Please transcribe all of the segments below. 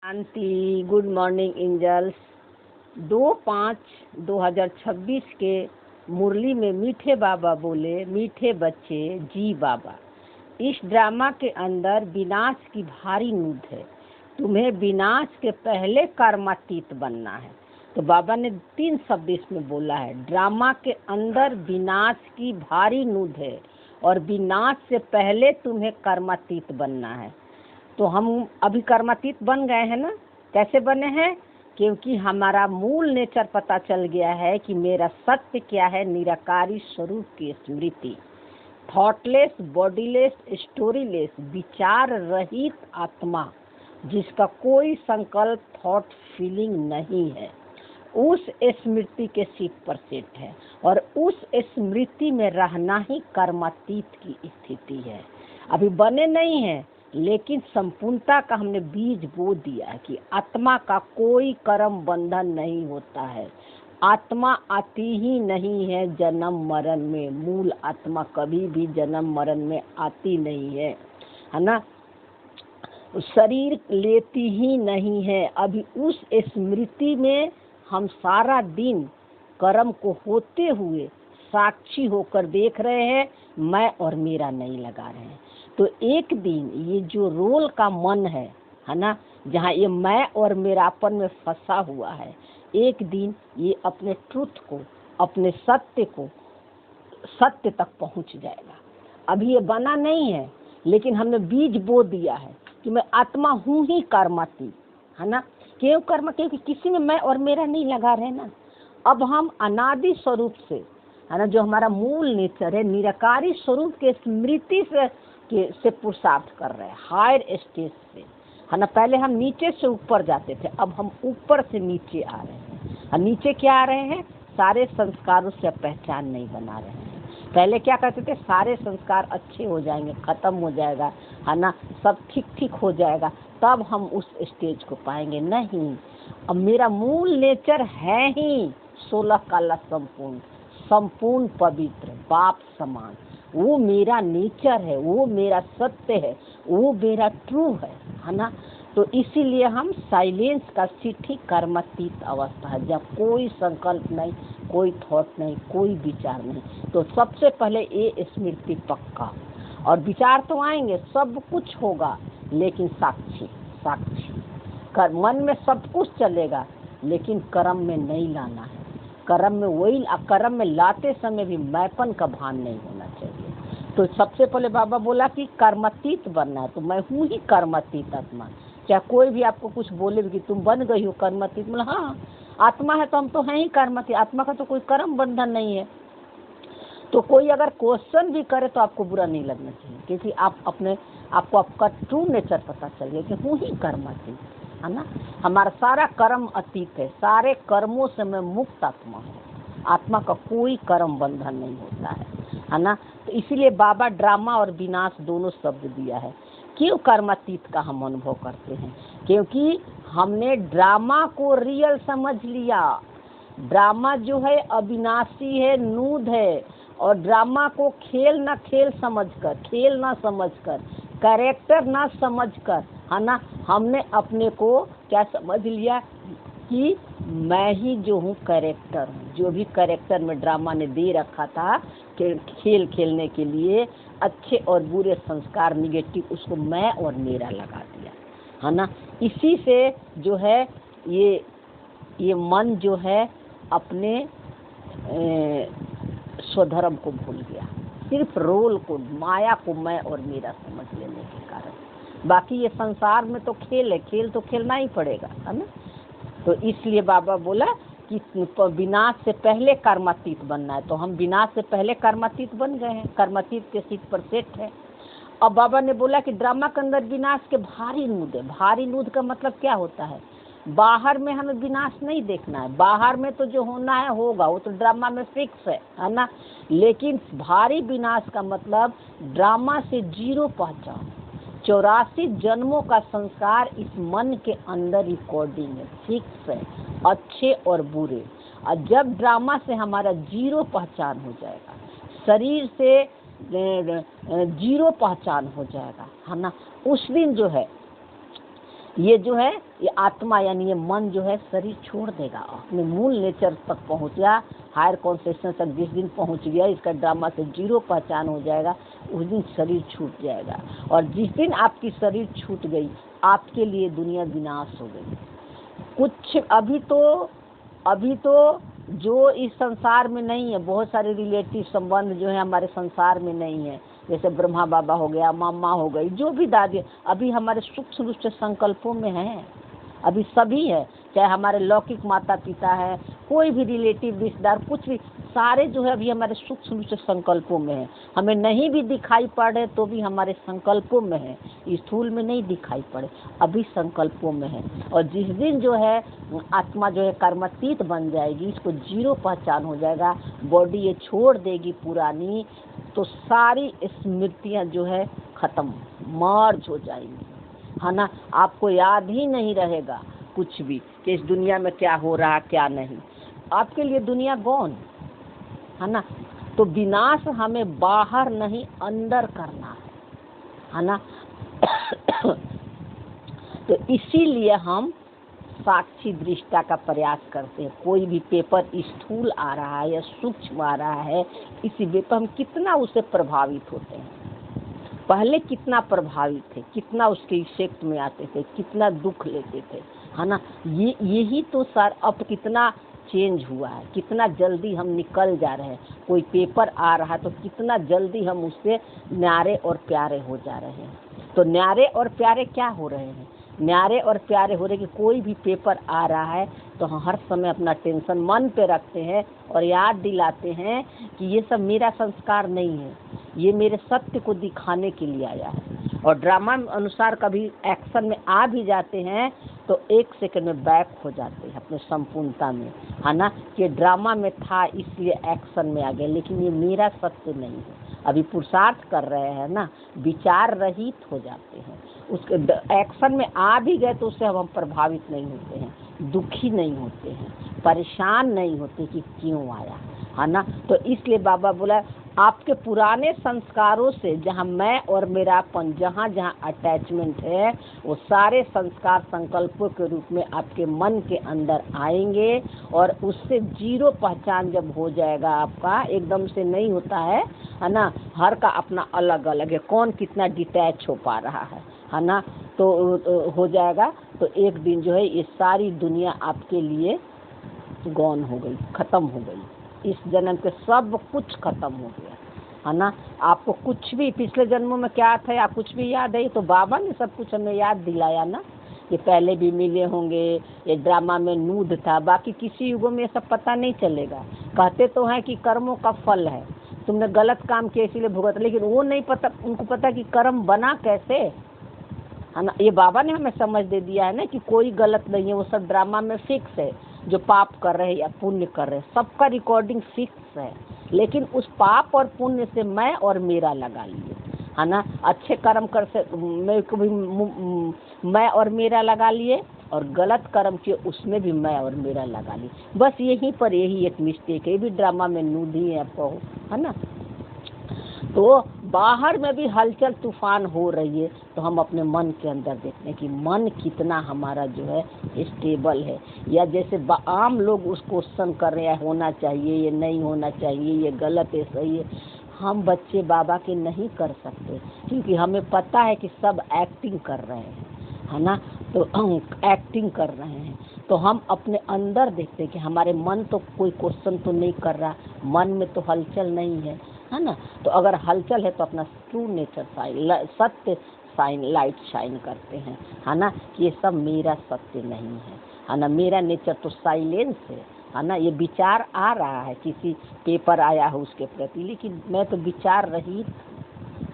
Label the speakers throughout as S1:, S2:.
S1: शांति। Good morning angels. 2/5/2026 के मुरली में मीठे बाबा बोले, मीठे बच्चे जी बाबा, इस ड्रामा के अंदर विनाश की भारी नूद है। तुम्हें विनाश के पहले कर्मातीत बनना है। तो बाबा ने 3 शब्द इसमें बोला है। ड्रामा के अंदर विनाश की भारी नूद है और विनाश से पहले तुम्हें कर्मातीत बनना है। तो हम अभी कर्मातीत बन गए हैं ना। कैसे बने हैं? क्योंकि हमारा मूल नेचर पता चल गया है कि मेरा सत्य क्या है। निराकारी स्वरूप की स्मृति, थॉटलेस, बॉडीलेस, स्टोरीलेस, विचार रहित आत्मा, जिसका कोई संकल्प, थॉट, फीलिंग नहीं है, उस स्मृति के सीट पर सेट है। और उस स्मृति में रहना ही कर्मातीत की स्थिति है। अभी बने नहीं है, लेकिन संपूर्णता का हमने बीज बो दिया है कि आत्मा का कोई कर्म बंधन नहीं होता है। आत्मा आती ही नहीं है जन्म मरण में। मूल आत्मा कभी भी जन्म मरण में आती नहीं है ना। शरीर लेती ही नहीं है। अभी उस स्मृति में हम सारा दिन कर्म को होते हुए साक्षी होकर देख रहे हैं, मैं और मेरा नहीं लगा रहे हैं। तो एक दिन ये जो रोल का मन है ना, जहाँ ये मैं और मेरापन में फंसा हुआ है, एक दिन ये अपने ट्रुथ को, अपने सत्य को, सत्य तक पहुँच जाएगा। अभी ये बना नहीं है, लेकिन हमने बीज बो दिया है कि मैं आत्मा हूँ ही कर्मातीत, है ना। क्यों कर्म? क्योंकि किसी में मैं और मेरा नहीं लगा रहे ना। अब हम अनादि स्वरूप से, है ना, जो हमारा मूल नेचर है, निराकारी स्वरूप के स्मृति से पुरुषार्थ कर रहे हैं, हायर स्टेज से, है ना। पहले हम नीचे से ऊपर जाते थे, अब हम ऊपर से नीचे आ रहे हैं। और नीचे क्या आ रहे हैं? सारे संस्कारों से पहचान नहीं बना रहे हैं। पहले क्या करते थे? सारे संस्कार अच्छे हो जाएंगे, खत्म हो जाएगा, है ना, सब ठीक ठीक हो जाएगा, तब हम उस स्टेज को पाएंगे। नहीं, अब मेरा मूल नेचर है ही 16 काला संपूर्ण, संपूर्ण पवित्र, बाप समान। वो मेरा नेचर है, वो मेरा सत्य है, वो मेरा ट्रू है ना। तो इसीलिए हम साइलेंस का सीट ही कर्मातीत अवस्था है, जब कोई संकल्प नहीं, कोई थॉट नहीं, कोई विचार नहीं। तो सबसे पहले ये स्मृति पक्का, और विचार तो आएंगे, सब कुछ होगा, लेकिन साक्षी साक्षी कर मन में सब कुछ चलेगा, लेकिन कर्म में नहीं लाना है। कर्म में वही, कर्म में लाते समय भी मैपन का भान नहीं होना चाहिए। तो सबसे पहले बाबा बोला कि कर्मातीत बनना है। तो मैं हूँ ही कर्मातीत आत्मा। क्या कोई भी आपको कुछ बोले कि तुम बन गई हो कर्मातीत, मतलब हाँ, आत्मा है तो हम तो हैं ही कर्मातीत। आत्मा का तो कोई कर्म बंधन नहीं है। तो कोई अगर क्वेश्चन भी करे तो आपको बुरा नहीं लगना चाहिए, क्योंकि आपको आपका ट्रू नेचर पता चल गया कि हूँ ही कर्मातीत, है ना। हमारा सारा कर्म अतीत है, सारे कर्मों से मैं मुक्त आत्मा हूँ। आत्मा का कोई कर्म बंधन नहीं होता है ना। तो इसीलिए बाबा ड्रामा और विनाश दोनों शब्द दिया है। क्यों कर्मातीत का हम अनुभव करते हैं? क्योंकि हमने ड्रामा को रियल समझ लिया। ड्रामा जो है अविनाशी है, नूद है, और ड्रामा को खेल ना खेल समझकर, खेल ना समझकर, कैरेक्टर ना समझकर, है ना, हमने अपने को क्या समझ लिया कि मैं ही जो हूँ कैरेक्टर हूँ। जो भी कैरेक्टर में ड्रामा ने दे रखा था कि खेल खेलने के लिए, अच्छे और बुरे संस्कार, निगेटिव, उसको मैं और मेरा लगा दिया, है ना। इसी से जो है ये मन जो है अपने स्वधर्म को भूल गया, सिर्फ रोल को, माया को मैं और मेरा समझ लेने के कारण। बाकी ये संसार में तो खेल है, खेल तो खेलना ही पड़ेगा, है ना। तो इसलिए बाबा बोला कि विनाश से पहले कर्मातीत बनना है। तो हम विनाश से पहले कर्मातीत बन गए हैं, कर्मातीत के सीट पर सेट है। अब बाबा ने बोला कि ड्रामा के अंदर विनाश के भारी नूद है। भारी नूद का मतलब क्या होता है? बाहर में हमें विनाश नहीं देखना है, बाहर में तो जो होना है होगा, वो तो ड्रामा में फिक्स है ना। लेकिन भारी विनाश का मतलब ड्रामा से जीरो पहचान, 84 जन्मों का संस्कार इस मन के अंदर रिकॉर्डिंग है, फिक्स है, अच्छे और बुरे। और जब ड्रामा से हमारा जीरो पहचान हो जाएगा, शरीर से जीरो पहचान हो जाएगा, है ना, उस दिन जो है ये जो है ये आत्मा यानी ये मन जो है शरीर छोड़ देगा, अपने मूल नेचर तक पहुँच गया, हायर कॉन्शियसनेस तक जिस दिन पहुँच गया, इसका ड्रामा से जीरो पहचान हो जाएगा, उस दिन शरीर छूट जाएगा। और जिस दिन आपकी शरीर छूट गई, आपके लिए दुनिया विनाश हो गई। कुछ अभी तो जो इस संसार में नहीं है, बहुत सारे रिलेटिव संबंध जो है हमारे संसार में नहीं है, जैसे ब्रह्मा बाबा हो गया, मामा हो गई, जो भी दादी, अभी हमारे सूक्ष्म रूप से संकल्पों में है, अभी सभी है, चाहे हमारे लौकिक माता पिता है, कोई भी रिलेटिव रिश्तेदार, कुछ भी, सारे जो है अभी हमारे सूक्ष्म रूप से संकल्पों में है। हमें नहीं भी दिखाई पड़े तो भी हमारे संकल्पों में है, स्थूल में नहीं दिखाई पड़े, अभी संकल्पों में है। और जिस दिन जो है आत्मा जो है कर्मातीत बन जाएगी, इसको जीरो पहचान हो जाएगा, बॉडी ये छोड़ देगी पुरानी, तो सारी स्मृतियाँ जो है खत्म, मर्ज हो जाएंगी, है ना। आपको याद ही नहीं रहेगा कुछ भी कि इस दुनिया में क्या हो रहा क्या नहीं, आपके लिए दुनिया गौन, है ना। तो विनाश हमें बाहर नहीं अंदर करना है ना। तो इसीलिए हम साक्षी दृष्टा का प्रयास करते हैं। कोई भी पेपर स्थूल आ रहा है या सूक्ष्म आ रहा है, इसी वे पर हम कितना उससे प्रभावित होते हैं। पहले कितना प्रभावित थे, कितना उसके इफेक्ट में आते थे, कितना दुख लेते थे, है ना। यही तो सर अब कितना चेंज हुआ है, कितना जल्दी हम निकल जा रहे हैं। कोई पेपर आ रहा तो कितना जल्दी हम उससे न्यारे और प्यारे हो जा रहे हैं। तो न्यारे और प्यारे क्या हो रहे हैं, न्यारे और प्यारे हो रहे कि कोई भी पेपर आ रहा है तो हम हर समय अपना टेंशन मन पे रखते हैं और याद दिलाते हैं कि ये सब मेरा संस्कार नहीं है, ये मेरे सत्य को दिखाने के लिए आया है। और ड्रामा अनुसार कभी एक्शन में आ भी जाते हैं तो एक सेकंड में बैक हो जाते हैं अपने संपूर्णता में, है ना, कि ड्रामा में था इसलिए एक्शन में आ गए, लेकिन ये मेरा सत्य नहीं है। अभी पुरुषार्थ कर रहे हैं ना, विचार रहित हो जाते हैं, उसके एक्शन में आ भी गए तो उससे हम प्रभावित नहीं होते हैं, दुखी नहीं होते हैं, परेशान नहीं होते कि क्यों आया, है ना। तो इसलिए बाबा बोला आपके पुराने संस्कारों से जहाँ मैं और मेरापन, जहाँ जहाँ अटैचमेंट है, वो सारे संस्कार संकल्पों के रूप में आपके मन के अंदर आएंगे। और उससे जीरो पहचान जब हो जाएगा, आपका एकदम से नहीं होता है ना, हर का अपना अलग अलग है, कौन कितना डिटैच हो पा रहा है ना। तो हो जाएगा तो एक दिन जो है ये सारी दुनिया आपके लिए गौन हो गई, खत्म हो गई, इस जन्म के सब कुछ खत्म हो गया, है ना। आपको कुछ भी पिछले जन्मों में क्या था या कुछ भी याद है, तो बाबा ने सब कुछ हमें याद दिलाया ना, ये पहले भी मिले होंगे, ये ड्रामा में नूद था, बाकी किसी युगों में ये सब पता नहीं चलेगा। कहते तो हैं कि कर्मों का फल है, तुमने गलत काम किया इसीलिए भुगत, लेकिन वो नहीं पता, उनको पता कि कर्म बना कैसे, है ना। ये बाबा ने हमें समझ दे दिया है ना कि कोई गलत नहीं है, वो सब ड्रामा में फिक्स है। जो पाप कर रहे हैं या पुण्य कर रहे हैं, सबका रिकॉर्डिंग फिक्स है, लेकिन उस पाप और पुण्य से मैं और मेरा लगा लिए, है ना। अच्छे कर्म कर से मैं को भी मैं और मेरा लगा लिए, और गलत कर्म किए उसमें भी मैं और मेरा लगा लिए। बस यहीं पर यही एक मिस्टेक है, ये भी ड्रामा में नूदी है आपको, है ना। तो बाहर में भी हलचल तूफान हो रही है, तो हम अपने मन के अंदर देखते हैं कि मन कितना हमारा जो है स्टेबल है। या जैसे आम लोग उस क्वेश्चन कर रहे हैं, होना चाहिए, ये नहीं होना चाहिए, ये गलत है, सही है, हम बच्चे बाबा के नहीं कर सकते, क्योंकि हमें पता है कि सब एक्टिंग कर रहे हैं, है ना। तो एक्टिंग कर रहे हैं, तो हम अपने अंदर देखते हैं कि हमारे मन तो कोई क्वेश्चन तो नहीं कर रहा, मन में तो हलचल नहीं है, है ना। तो अगर हलचल है तो अपना ट्रू नेचर सत्य लाइट शाइन करते हैं, है ना, कि ये सब मेरा सत्य नहीं है ना, मेरा नेचर तो साइलेंस है ना। ये विचार आ रहा है, किसी पेपर आया है उसके प्रति, लेकिन मैं तो विचार रहित,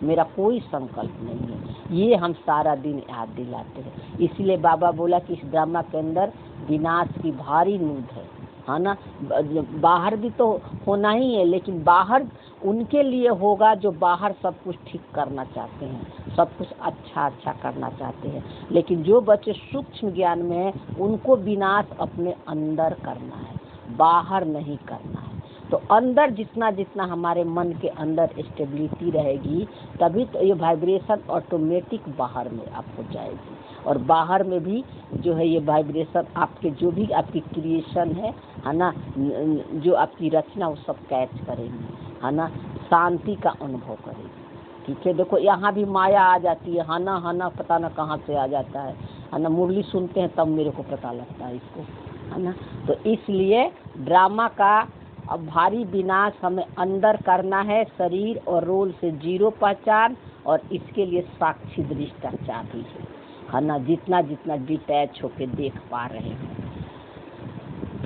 S1: मेरा कोई संकल्प नहीं है। ये हम सारा दिन याद दिलाते हैं। इसलिए बाबा बोला कि इस ड्रामा के अंदर विनाश की भारी नींद है ना। बाहर भी तो होना ही है, लेकिन बाहर उनके लिए होगा जो बाहर सब कुछ ठीक करना चाहते हैं, सब कुछ अच्छा करना चाहते हैं। लेकिन जो बच्चे सूक्ष्म ज्ञान में हैं, उनको विनाश अपने अंदर करना है, बाहर नहीं करना है। तो अंदर जितना जितना हमारे मन के अंदर स्टेबिलिटी रहेगी, तभी तो ये वाइब्रेशन ऑटोमेटिक बाहर में आपको जाएगी। और बाहर में भी जो है ये वाइब्रेशन आपके जो भी आपकी क्रिएशन है ना, जो आपकी रचना वो सब कैच करेगी, है ना, शांति का अनुभव करेगी। ठीक है, देखो यहाँ भी माया आ जाती है, हाना पता ना कहाँ से आ जाता है ना, मुरली सुनते हैं तब मेरे को पता लगता है इसको, है ना। तो इसलिए ड्रामा का अब भारी विनाश हमें अंदर करना है, शरीर और रोल से जीरो पहचान, और इसके लिए साक्षी दृष्टा चाबी है ना, जितना जितना डिटैच होके देख पा रहे हैं।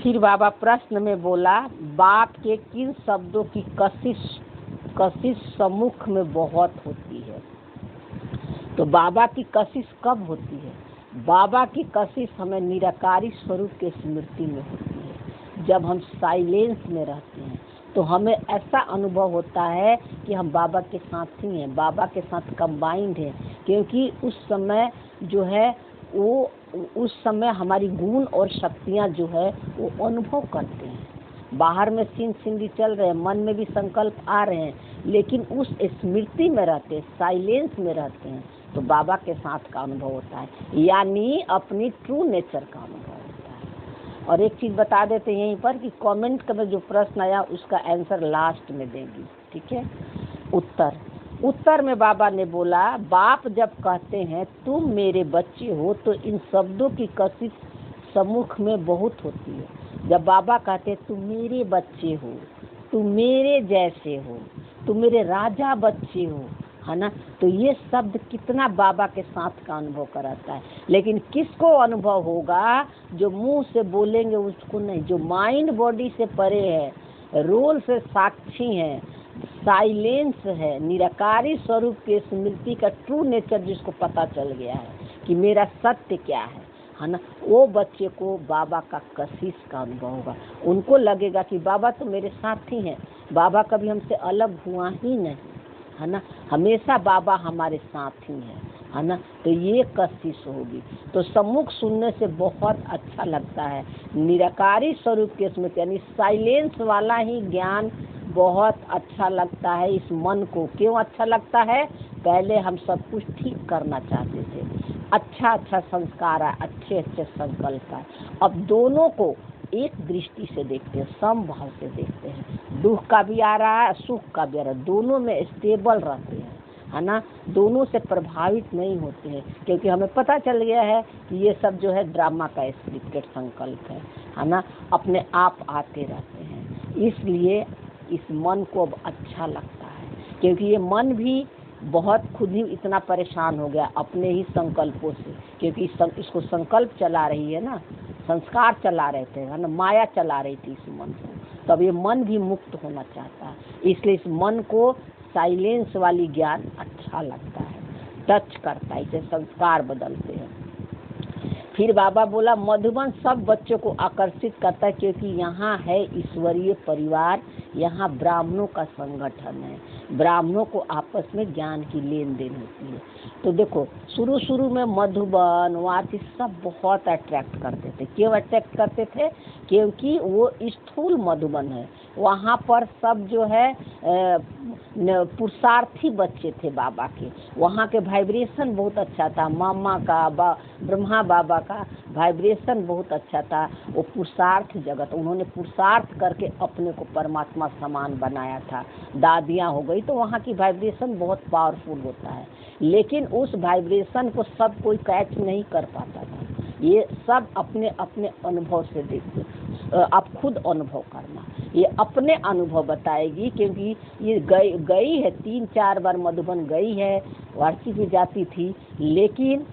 S1: फिर बाबा प्रश्न में बोला, बाप के किन शब्दों की कशिश सम्मुख में बहुत होती है। तो बाबा की कशिश कब होती है? बाबा की कशिश हमें निराकारी स्वरूप के स्मृति में होती है। जब हम साइलेंस में रहते हैं तो हमें ऐसा अनुभव होता है कि हम बाबा के साथ ही हैं, बाबा के साथ कंबाइंड हैं, क्योंकि उस समय जो है वो उस समय हमारी गुण और शक्तियाँ जो है वो अनुभव करते हैं। बाहर में सिंधी चल रहे हैं, मन में भी संकल्प आ रहे हैं, लेकिन उस स्मृति में रहते हैं, साइलेंस में रहते हैं, तो बाबा के साथ का अनुभव होता है, यानी अपनी ट्रू नेचर का अनुभव होता है। और एक चीज़ बता देते हैं यहीं पर कि कमेंट का में जो प्रश्न आया उसका आंसर लास्ट में देंगी। ठीक है, उत्तर में बाबा ने बोला, बाप जब कहते हैं तुम मेरे बच्चे हो तो इन शब्दों की कशिश सम्मुख में बहुत होती है। जब बाबा कहते हैं तुम मेरे बच्चे हो, तुम मेरे जैसे हो, तुम मेरे राजा बच्चे हो, है ना, तो ये शब्द कितना बाबा के साथ का अनुभव कराता है। लेकिन किसको अनुभव होगा? जो मुंह से बोलेंगे उसको नहीं, जो माइंड बॉडी से परे है, रोल से साक्षी है, साइलेंस है, निराकारी स्वरूप के स्मृति का ट्रू नेचर जिसको पता चल गया है कि मेरा सत्य क्या है ना, वो बच्चे को बाबा का कशिश का अनुभव होगा। उनको लगेगा कि बाबा तो मेरे साथ ही हैं, बाबा कभी हमसे अलग हुआ ही नहीं, है ना, हमेशा बाबा हमारे साथ ही है ना। तो ये कशिश होगी। तो सम्मुख सुनने से बहुत अच्छा लगता है। निराकारी स्वरूप के स्मृति यानी साइलेंस वाला ही ज्ञान बहुत अच्छा लगता है इस मन को। क्यों अच्छा लगता है? पहले हम सब कुछ ठीक करना चाहते थे, अच्छा संस्कार है, अच्छे संकल्प है। अब दोनों को एक दृष्टि से देखते हैं, समभाव से देखते हैं। दुख का भी आ रहा है, सुख का भी आ रहा है, दोनों में स्टेबल रहते हैं, है ना, दोनों से प्रभावित नहीं होते हैं, क्योंकि हमें पता चल गया है कि ये सब जो है ड्रामा का स्क्रिप्टेड संकल्प है ना, अपने आप आते रहते हैं। इसलिए इस मन को अब अच्छा लगता है, क्योंकि ये मन भी बहुत खुद ही इतना परेशान हो गया अपने ही संकल्पों से, क्योंकि इसको संकल्प चला रही है ना, संस्कार चला रहे थे, है ना, माया चला रही थी इस मन को। तब ये मन भी मुक्त होना चाहता है, इसलिए इस मन को साइलेंस वाली ज्ञान अच्छा लगता है, टच करता है, इसे संस्कार बदलते हैं। फिर बाबा बोला, मधुबन सब बच्चों को आकर्षित करता है, क्योंकि यहाँ है ईश्वरीय परिवार, यहाँ ब्राह्मणों का संगठन है, ब्राह्मणों को आपस में ज्ञान की लेन देन होती है। तो देखो शुरू में मधुबन वाची सब बहुत अट्रैक्ट करते थे। क्यों अट्रैक्ट करते थे? क्योंकि वो स्थूल मधुबन है, वहाँ पर सब जो है पुरुषार्थी बच्चे थे बाबा के, वहाँ के वाइब्रेशन बहुत अच्छा था, मामा का ब्रह्मा बाबा का वाइब्रेशन बहुत अच्छा था। वो पुरुषार्थ जगत, उन्होंने पुरुषार्थ करके अपने को परमात्मा समान बनाया था। दादियाँ हो गई तो वहाँ की वाइब्रेशन बहुत पावरफुल होता है, लेकिन उस वाइब्रेशन को सब कोई कैच नहीं कर पाता था। ये सब अपने अपने अनुभव से देखते, आप खुद अनुभव करना, ये अपने अनुभव बताएगी, क्योंकि ये गई है 3-4 बार मधुबन गई है, वार्षिक भी जाती थी, लेकिन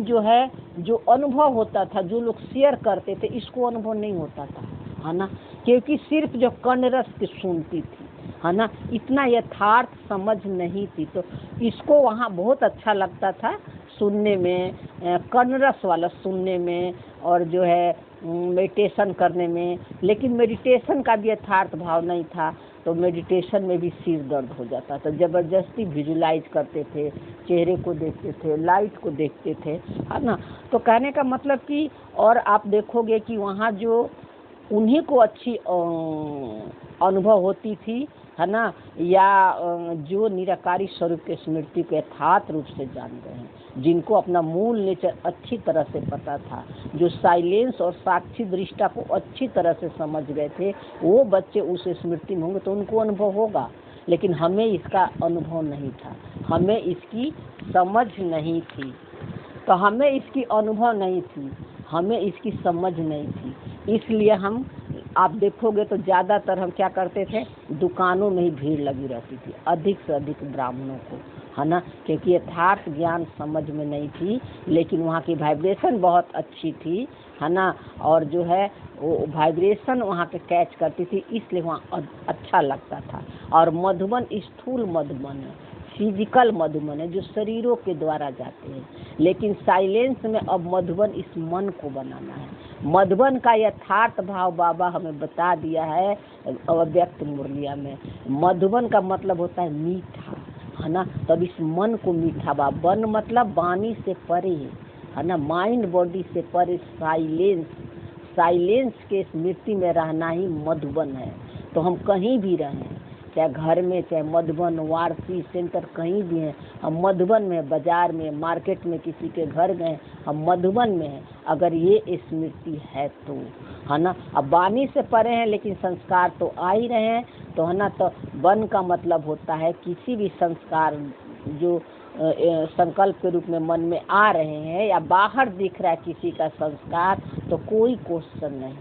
S1: जो है जो अनुभव होता था, जो लोग शेयर करते थे, इसको अनुभव नहीं होता था, है ना, क्योंकि सिर्फ जो कर्णरस की सुनती थी, है ना, इतना यथार्थ समझ नहीं थी। तो इसको वहाँ बहुत अच्छा लगता था सुनने में, कर्णरस वाला सुनने में, और जो है मेडिटेशन करने में। लेकिन मेडिटेशन का भी यथार्थ भाव नहीं था, तो मेडिटेशन में भी सिर दर्द हो जाता था। ज़बरदस्ती विजुलाइज करते थे, चेहरे को देखते थे, लाइट को देखते थे, है ना। तो कहने का मतलब कि, और आप देखोगे कि वहाँ जो उन्हीं को अच्छी अनुभव होती थी, है ना, या जो निराकारी स्वरूप के स्मृति को यथार्थ रूप से जान गए हैं, जिनको अपना मूल नेचर अच्छी तरह से पता था, जो साइलेंस और साक्षी दृष्टा को अच्छी तरह से समझ गए थे, वो बच्चे उस स्मृति में होंगे तो उनको अनुभव होगा। लेकिन हमें इसका अनुभव नहीं था, हमें इसकी समझ नहीं थी। तो हमें इसकी अनुभव नहीं थी, हमें इसकी समझ नहीं थी, इसलिए हम, आप देखोगे तो ज़्यादातर हम क्या करते थे, दुकानों में ही भीड़ लगी रहती थी, अधिक से अधिक ब्राह्मणों को, है ना, क्योंकि यथार्थ ज्ञान समझ में नहीं थी, लेकिन वहाँ की वाइब्रेशन बहुत अच्छी थी, है ना, और जो है वो वाइब्रेशन वहाँ के कैच करती थी, इसलिए वहाँ अच्छा लगता था। और मधुबन स्थूल मधुबन है, फिजिकल मधुबन है, जो शरीरों के द्वारा जाते हैं, लेकिन साइलेंस में अब मधुबन इस मन को बनाना है। मधुबन का यथार्थ भाव बाबा हमें बता दिया है अव्यक्त मुरलिया में। मधुबन का मतलब होता है मीठा, है ना, तब इस मन को मीठा बन मतलब वाणी से परे, है ना, माइंड बॉडी से परे, साइलेंस के स्मृति में रहना ही मधुबन है। तो हम कहीं भी रहें, चाहे घर में, चाहे मधुबन, वारसी सेंटर, कहीं भी हैं, हम मधुबन में, बाजार में, मार्केट में, किसी के घर गए, हम मधुबन में हैं, अगर ये स्मृति है तो, है ना। अब वाणी से परे हैं लेकिन संस्कार तो आ ही रहे हैं, तो है ना, तो वन का मतलब होता है किसी भी संस्कार जो संकल्प के रूप में मन में आ रहे हैं या बाहर दिख रहा है किसी का संस्कार, तो कोई क्वेश्चन नहीं,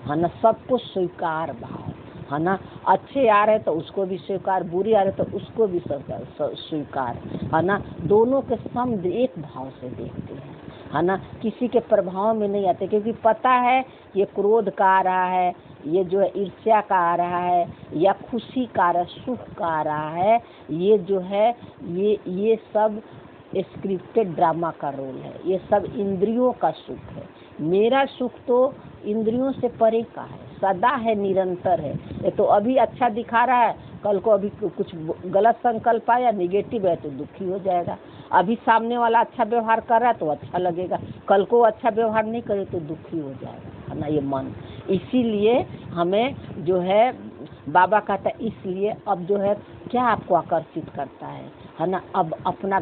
S1: है ना, सबको स्वीकार भाव, है ना, अच्छे आ रहे तो उसको भी स्वीकार, बुरे आ रहे तो उसको भी स्वीकार, है ना, दोनों के सम एक भाव से देखते हैं, है ना, किसी के प्रभाव में नहीं आते, क्योंकि पता है ये क्रोध का आ रहा है, ये जो है ईर्ष्या का आ रहा है, या खुशी का आ रहा है, सुख का आ रहा है, ये जो है ये सब स्क्रिप्टेड ड्रामा का रोल है, ये सब इंद्रियों का सुख है। मेरा सुख तो इंद्रियों से परे का है, सदा है, निरंतर है। ये तो अभी अच्छा दिखा रहा है, कल को अभी कुछ गलत संकल्प आया, निगेटिव है तो दुखी हो जाएगा। अभी सामने वाला अच्छा व्यवहार कर रहा है तो अच्छा लगेगा, कल को अच्छा व्यवहार नहीं करे तो दुखी हो जाएगा, है ना, ये मन। इसीलिए हमें जो है बाबा कहता है, इसलिए अब जो है क्या आपको आकर्षित करता है ना, अब अपना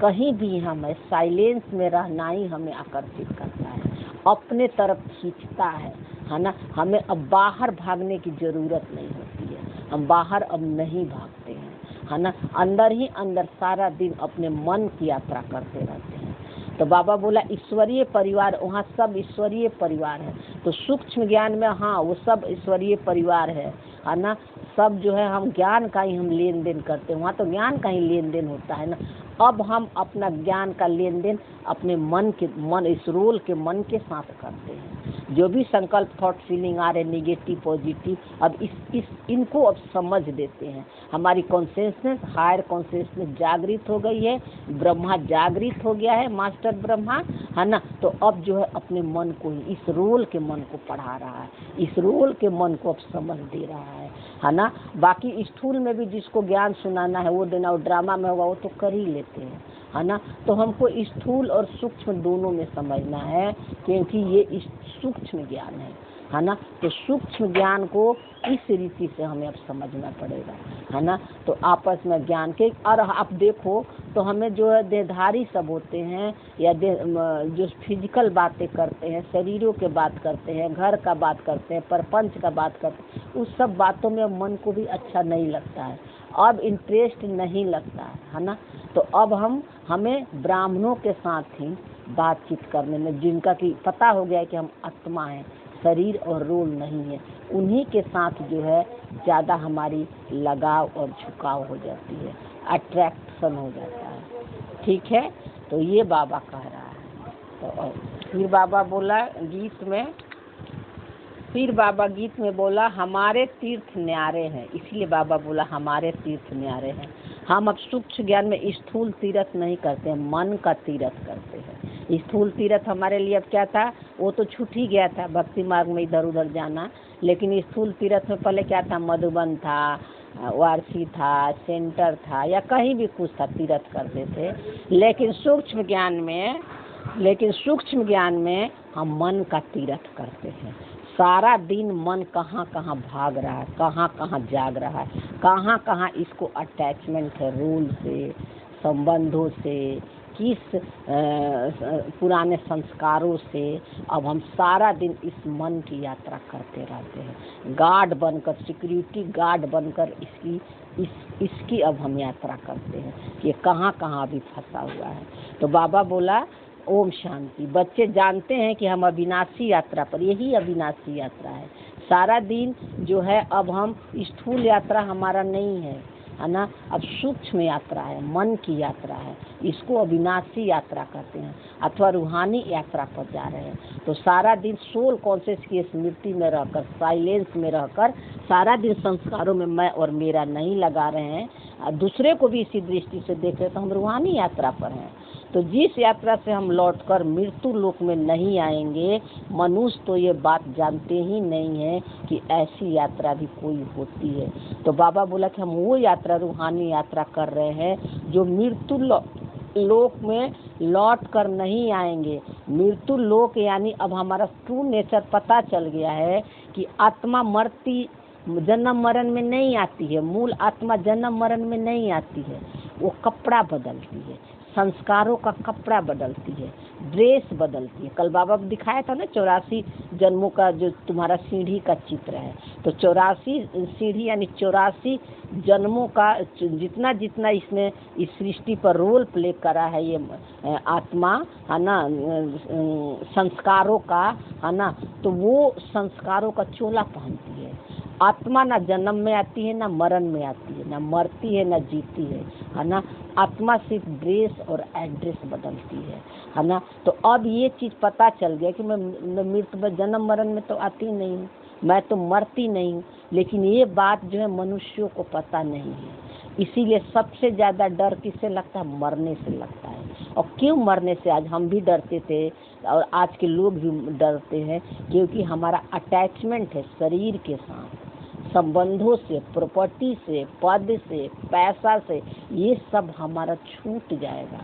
S1: कहीं भी हमें साइलेंस में रहना ही हमें आकर्षित करता है, अपने तरफ खींचता है ना। हमें अब बाहर भागने की ज़रूरत नहीं होती है, हम बाहर अब नहीं भागते हैं, है ना, अंदर ही अंदर सारा दिन अपने मन की यात्रा करते रहते हैं। तो बाबा बोला ईश्वरीय परिवार, वहाँ सब ईश्वरीय परिवार है। तो सूक्ष्म ज्ञान में हाँ वो सब ईश्वरीय परिवार है ना, सब जो है हम ज्ञान का ही हम लेन देन करते हैं, वहाँ तो ज्ञान का ही लेन देन होता है ना। अब हम अपना ज्ञान का लेन देन अपने मन इस रोल के मन के साथ करते हैं। जो भी संकल्प, थॉट, फीलिंग आ रहे निगेटिव पॉजिटिव, अब इनको अब समझ देते हैं। हमारी कॉन्शियसनेस, हायर कॉन्शियसनेस जागृत हो गई है, ब्रह्मा जागृत हो गया है, मास्टर ब्रह्मा, है ना। तो अब जो है अपने मन को ही, इस रोल के मन को पढ़ा रहा है, इस रोल के मन को अब समझ दे रहा है ना। बाकी स्थूल में भी जिसको ज्ञान सुनाना है वो देना, वो ड्रामा में होगा वो तो कर ही लेते हैं, है ना। तो हमको स्थूल और सूक्ष्म दोनों में समझना है, क्योंकि ये सूक्ष्म ज्ञान है ना। तो सूक्ष्म ज्ञान को इस रीति से हमें अब समझना पड़ेगा, है ना। तो आपस में ज्ञान के, और आप देखो तो हमें जो है देहधारी सब होते हैं या जो फिजिकल बातें करते हैं, शरीरों के बात करते हैं, घर का बात करते हैं, परपंच का बात करते हैं, उस सब बातों में मन को भी अच्छा नहीं लगता है, अब इंटरेस्ट नहीं लगता है ना। तो अब हमें ब्राह्मणों के साथ ही बातचीत करने में, जिनका कि पता हो गया है कि हम आत्मा हैं, शरीर और रोल नहीं है, उन्हीं के साथ जो है ज़्यादा हमारी लगाव और झुकाव हो जाती है, अट्रैक्शन हो जाता है, ठीक है। तो ये बाबा कह रहा है। तो फिर बाबा बोला गीत में बोला हमारे तीर्थ न्यारे हैं, इसलिए बाबा बोला हमारे तीर्थ न्यारे हैं। हम अब सूक्ष्म ज्ञान में स्थूल तीर्थ नहीं करते हैं, मन का तीर्थ करते हैं। स्थूल तीर्थ हमारे लिए अब क्या था, वो तो छूट ही गया था, भक्ति मार्ग में इधर उधर जाना। लेकिन स्थूल तीर्थ में पहले क्या था, मधुबन था, वारसी था, सेंटर था, या कहीं भी कुछ था, तीर्थ करते थे। लेकिन सूक्ष्म ज्ञान में हम मन का तीर्थ करते हैं। सारा दिन मन कहाँ कहाँ भाग रहा है, कहाँ कहाँ जाग रहा है, कहाँ कहाँ इसको अटैचमेंट है, रोल से, संबंधों से, किस पुराने संस्कारों से अब हम सारा दिन इस मन की यात्रा करते रहते हैं। गार्ड बनकर, सिक्योरिटी गार्ड बनकर इसकी अब हम यात्रा करते हैं कि कहाँ कहाँ अभी फंसा हुआ है। तो बाबा बोला ओम शांति। बच्चे जानते हैं कि हम अविनाशी यात्रा पर, यही अविनाशी यात्रा है। सारा दिन जो है अब हम स्थूल यात्रा हमारा नहीं है ना, अब सूक्ष्म यात्रा है, मन की यात्रा है। इसको अविनाशी यात्रा कहते हैं अथवा रूहानी यात्रा पर जा रहे हैं। तो सारा दिन सोल कॉन्शियस की स्मृति में रहकर, साइलेंस में रहकर सारा दिन संस्कारों में मैं और मेरा नहीं लगा रहे हैं, दूसरे को भी इसी दृष्टि से देख रहे, तो हम रूहानी यात्रा पर हैं। तो जिस यात्रा से हम लौटकर मृत्यु लोक में नहीं आएंगे, मनुष्य तो ये बात जानते ही नहीं है कि ऐसी यात्रा भी कोई होती है। तो बाबा बोला कि हम वो यात्रा, रूहानी यात्रा कर रहे हैं जो मृत्यु लोक में लौट कर नहीं आएंगे। मृत्यु लोक यानी अब हमारा ट्रू नेचर पता चल गया है कि आत्मा मरती, जन्म मरण में नहीं आती है। मूल आत्मा जन्म मरण में नहीं आती है, वो कपड़ा बदलती है, संस्कारों का कपड़ा बदलती है, ड्रेस बदलती है। कल बाबा दिखाया था ना 84 जन्मों का जो तुम्हारा सीढ़ी का चित्र है। तो 84 सीढ़ी यानी 84 जन्मों का जितना जितना इसने इस सृष्टि पर रोल प्ले करा है ये आत्मा, है ना, संस्कारों का, है ना, तो वो संस्कारों का चोला पहनती है। आत्मा ना जन्म में आती है, ना मरण में आती है, ना मरती है, ना जीती है ना। आत्मा सिर्फ ड्रेस और एड्रेस बदलती है ना। तो अब ये चीज़ पता चल गया कि मैं मृत्यु में, जन्म मरण में तो आती नहीं हूँ, मैं तो मरती नहीं हूँ। लेकिन ये बात जो है मनुष्यों को पता नहीं है। इसीलिए सबसे ज़्यादा डर किससे लगता है? मरने से लगता है। और क्यों मरने से? आज हम भी डरते थे और आज के लोग भी डरते हैं, क्योंकि हमारा अटैचमेंट है शरीर के साथ, संबंधों से, प्रॉपर्टी से, पद से, पैसा से, ये सब हमारा छूट जाएगा।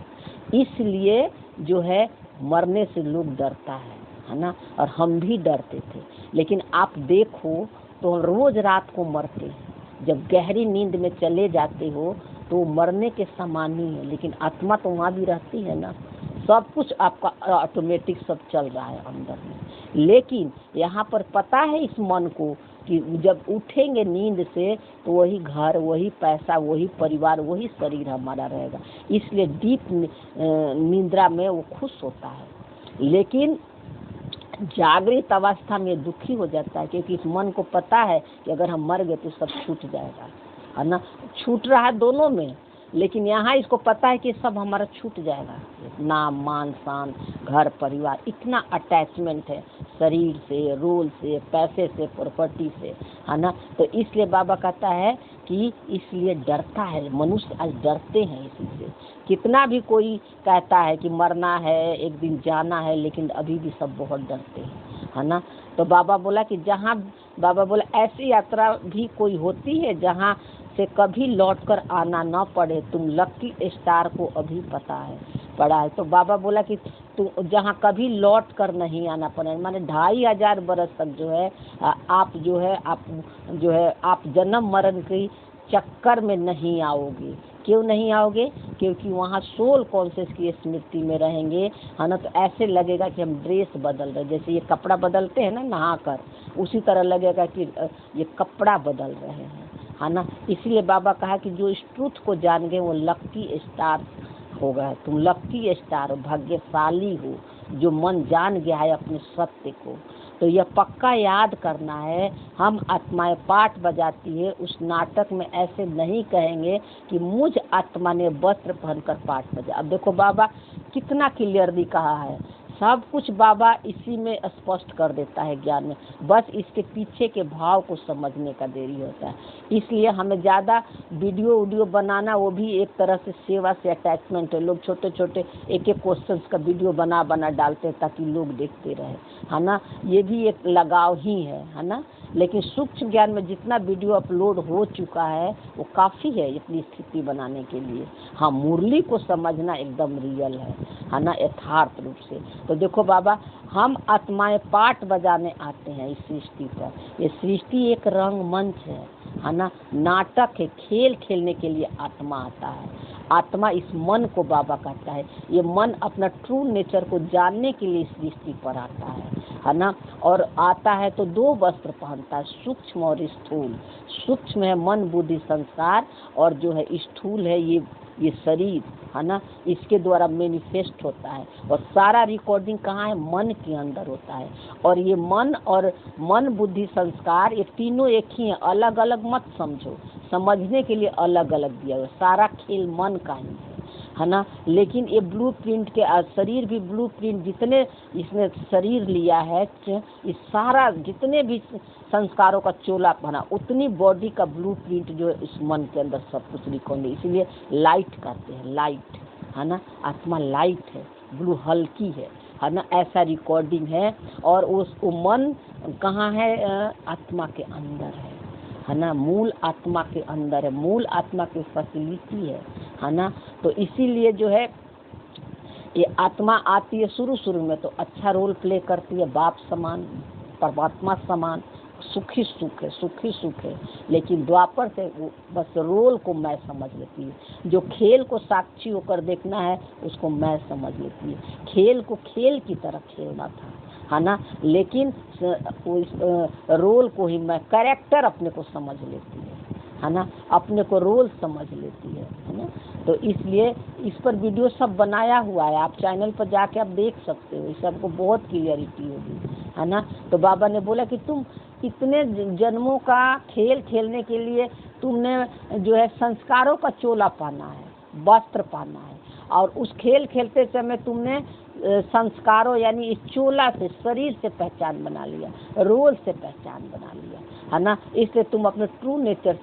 S1: इसलिए जो है मरने से लोग डरता है ना। और हम भी डरते थे। लेकिन आप देखो तो रोज रात को मरते हैं। जब गहरी नींद में चले जाते हो तो मरने के समान ही है, लेकिन आत्मा तो वहाँ भी रहती है ना। सब कुछ आपका ऑटोमेटिक सब चल रहा है अंदर में। लेकिन यहाँ पर पता है इस मन को कि जब उठेंगे नींद से तो वही घर, वही पैसा, वही परिवार, वही शरीर हमारा रहेगा। इसलिए डीप निद्रा में वो खुश होता है। लेकिन जागृत अवस्था में दुखी हो जाता है, क्योंकि इस मन को पता है कि अगर हम मर गए तो सब छूट जाएगा, है ना। छूट रहा है दोनों में, लेकिन यहाँ इसको पता है कि सब हमारा छूट जाएगा। नाम, मान, शान, घर, परिवार, इतना अटैचमेंट है शरीर से, रोल से, पैसे से, प्रॉपर्टी से, है ना। तो इसलिए बाबा कहता है कि इसलिए डरता है मनुष्य, आज डरते हैं इसी से। कितना भी कोई कहता है कि मरना है, एक दिन जाना है, लेकिन अभी भी सब बहुत डरते हैं, है ना। तो बाबा बोला कि जहाँ, बाबा बोला ऐसी यात्रा भी कोई होती है जहाँ से कभी लौटकर आना न पड़े। तुम लकी स्टार को अभी पड़ा है। तो बाबा बोला कि तुम जहाँ कभी लौट कर नहीं आना पड़े, माने 2500 बरस तक जो है आप जन्म मरण के चक्कर में नहीं आओगे। क्यों नहीं आओगे? क्योंकि वहाँ सोल कॉन्शियस की स्मृति में रहेंगे, है ना। तो ऐसे लगेगा कि हम ड्रेस बदल रहे, जैसे ये कपड़ा बदलते हैं ना नहाकर, उसी तरह लगेगा कि ये कपड़ा बदल रहे हैं, है ना। इसीलिए बाबा कहा कि जो इस ट्रूथ को जान गए वो लकी स्टार होगा। तुम लकी स्टार हो, भाग्यशाली हो, जो मन जान गया है अपने सत्य को। तो यह पक्का याद करना है। हम आत्माएं पाठ बजाती है, उस नाटक में ऐसे नहीं कहेंगे कि मुझ आत्मा ने वस्त्र पहनकर पाठ बजा। अब देखो बाबा कितना क्लियरली कहा है, सब कुछ बाबा इसी में स्पष्ट कर देता है ज्ञान में। बस इसके पीछे के भाव को समझने का देरी होता है। इसलिए हमें ज़्यादा वीडियो बनाना, वो भी एक तरह से सेवा से अटैचमेंट है। लोग छोटे छोटे एक एक क्वेश्चंस का वीडियो बना डालते हैं ताकि लोग देखते रहे, है ना। ये भी एक लगाव ही है ना। लेकिन सूक्ष्म ज्ञान में जितना वीडियो अपलोड हो चुका है वो काफ़ी है अपनी स्थिति बनाने के लिए। हाँ, मुरली को समझना एकदम रियल है ना, यथार्थ रूप से। तो देखो बाबा, हम आत्माएं पाठ बजाने आते हैं इस सृष्टि पर। ये सृष्टि एक रंग मंच है, है ना, नाटक है, खेल खेलने के लिए आत्मा आता है। आत्मा इस मन को बाबा कहता है, ये मन अपना ट्रू नेचर को जानने के लिए इस सृष्टि पर आता है ना। और आता है तो दो वस्त्र पहनता है, सूक्ष्म और स्थूल। सूक्ष्म है मन बुद्धि संस्कार, और जो है स्थूल है ये शरीर, है ना, इसके द्वारा मैनिफेस्ट होता है। और सारा रिकॉर्डिंग कहाँ है? मन के अंदर होता है। और ये मन और मन बुद्धि संस्कार ये तीनों एक ही है, अलग अलग मत समझो, समझने के लिए अलग अलग दिया हुआ। सारा खेल मन का ही है ना। लेकिन ये ब्लू प्रिंट के शरीर भी ब्लू प्रिंट, जितने इसने शरीर लिया है, इस सारा जितने भी संस्कारों का चोला बना, उतनी बॉडी का ब्लू प्रिंट जो है इस मन के अंदर सब कुछ रिकॉर्ड है। इसलिए लाइट कहते हैं, लाइट, है ना, आत्मा लाइट है, ब्लू हल्की है ना, ऐसा रिकॉर्डिंग है। और वो मन कहाँ है? आत्मा के अंदर है ना, मूल आत्मा के अंदर है, मूल आत्मा की फैसिलिटी है ना। तो इसीलिए जो है ये आत्मा आती है शुरू में तो अच्छा रोल प्ले करती है, बाप समान, परमात्मा समान, सुखी सुख है। लेकिन द्वापर से वो बस रोल को मैं समझ लेती है। जो खेल को साक्षी होकर देखना है उसको मैं समझ लेती है। खेल को खेल की तरह खेलना था, है ना, लेकिन रोल को ही मैं, कैरेक्टर अपने को समझ लेती है ना, अपने को रोल समझ लेती है ना। तो इसलिए इस पर वीडियो सब बनाया हुआ है, आप चैनल पर जाके आप देख सकते हो, इस सबको बहुत क्लियरिटी होगी, है ना। तो बाबा ने बोला कि तुम इतने जन्मों का खेल खेलने के लिए तुमने जो है संस्कारों का चोला पाना है, वस्त्र पाना है, और उस खेल खेलते समय तुमने संस्कारों यानी इस चोला से, शरीर से पहचान बना लिया, रोल से पहचान बना लिया, है ना। इसलिए तुम अपने ट्रू नेचर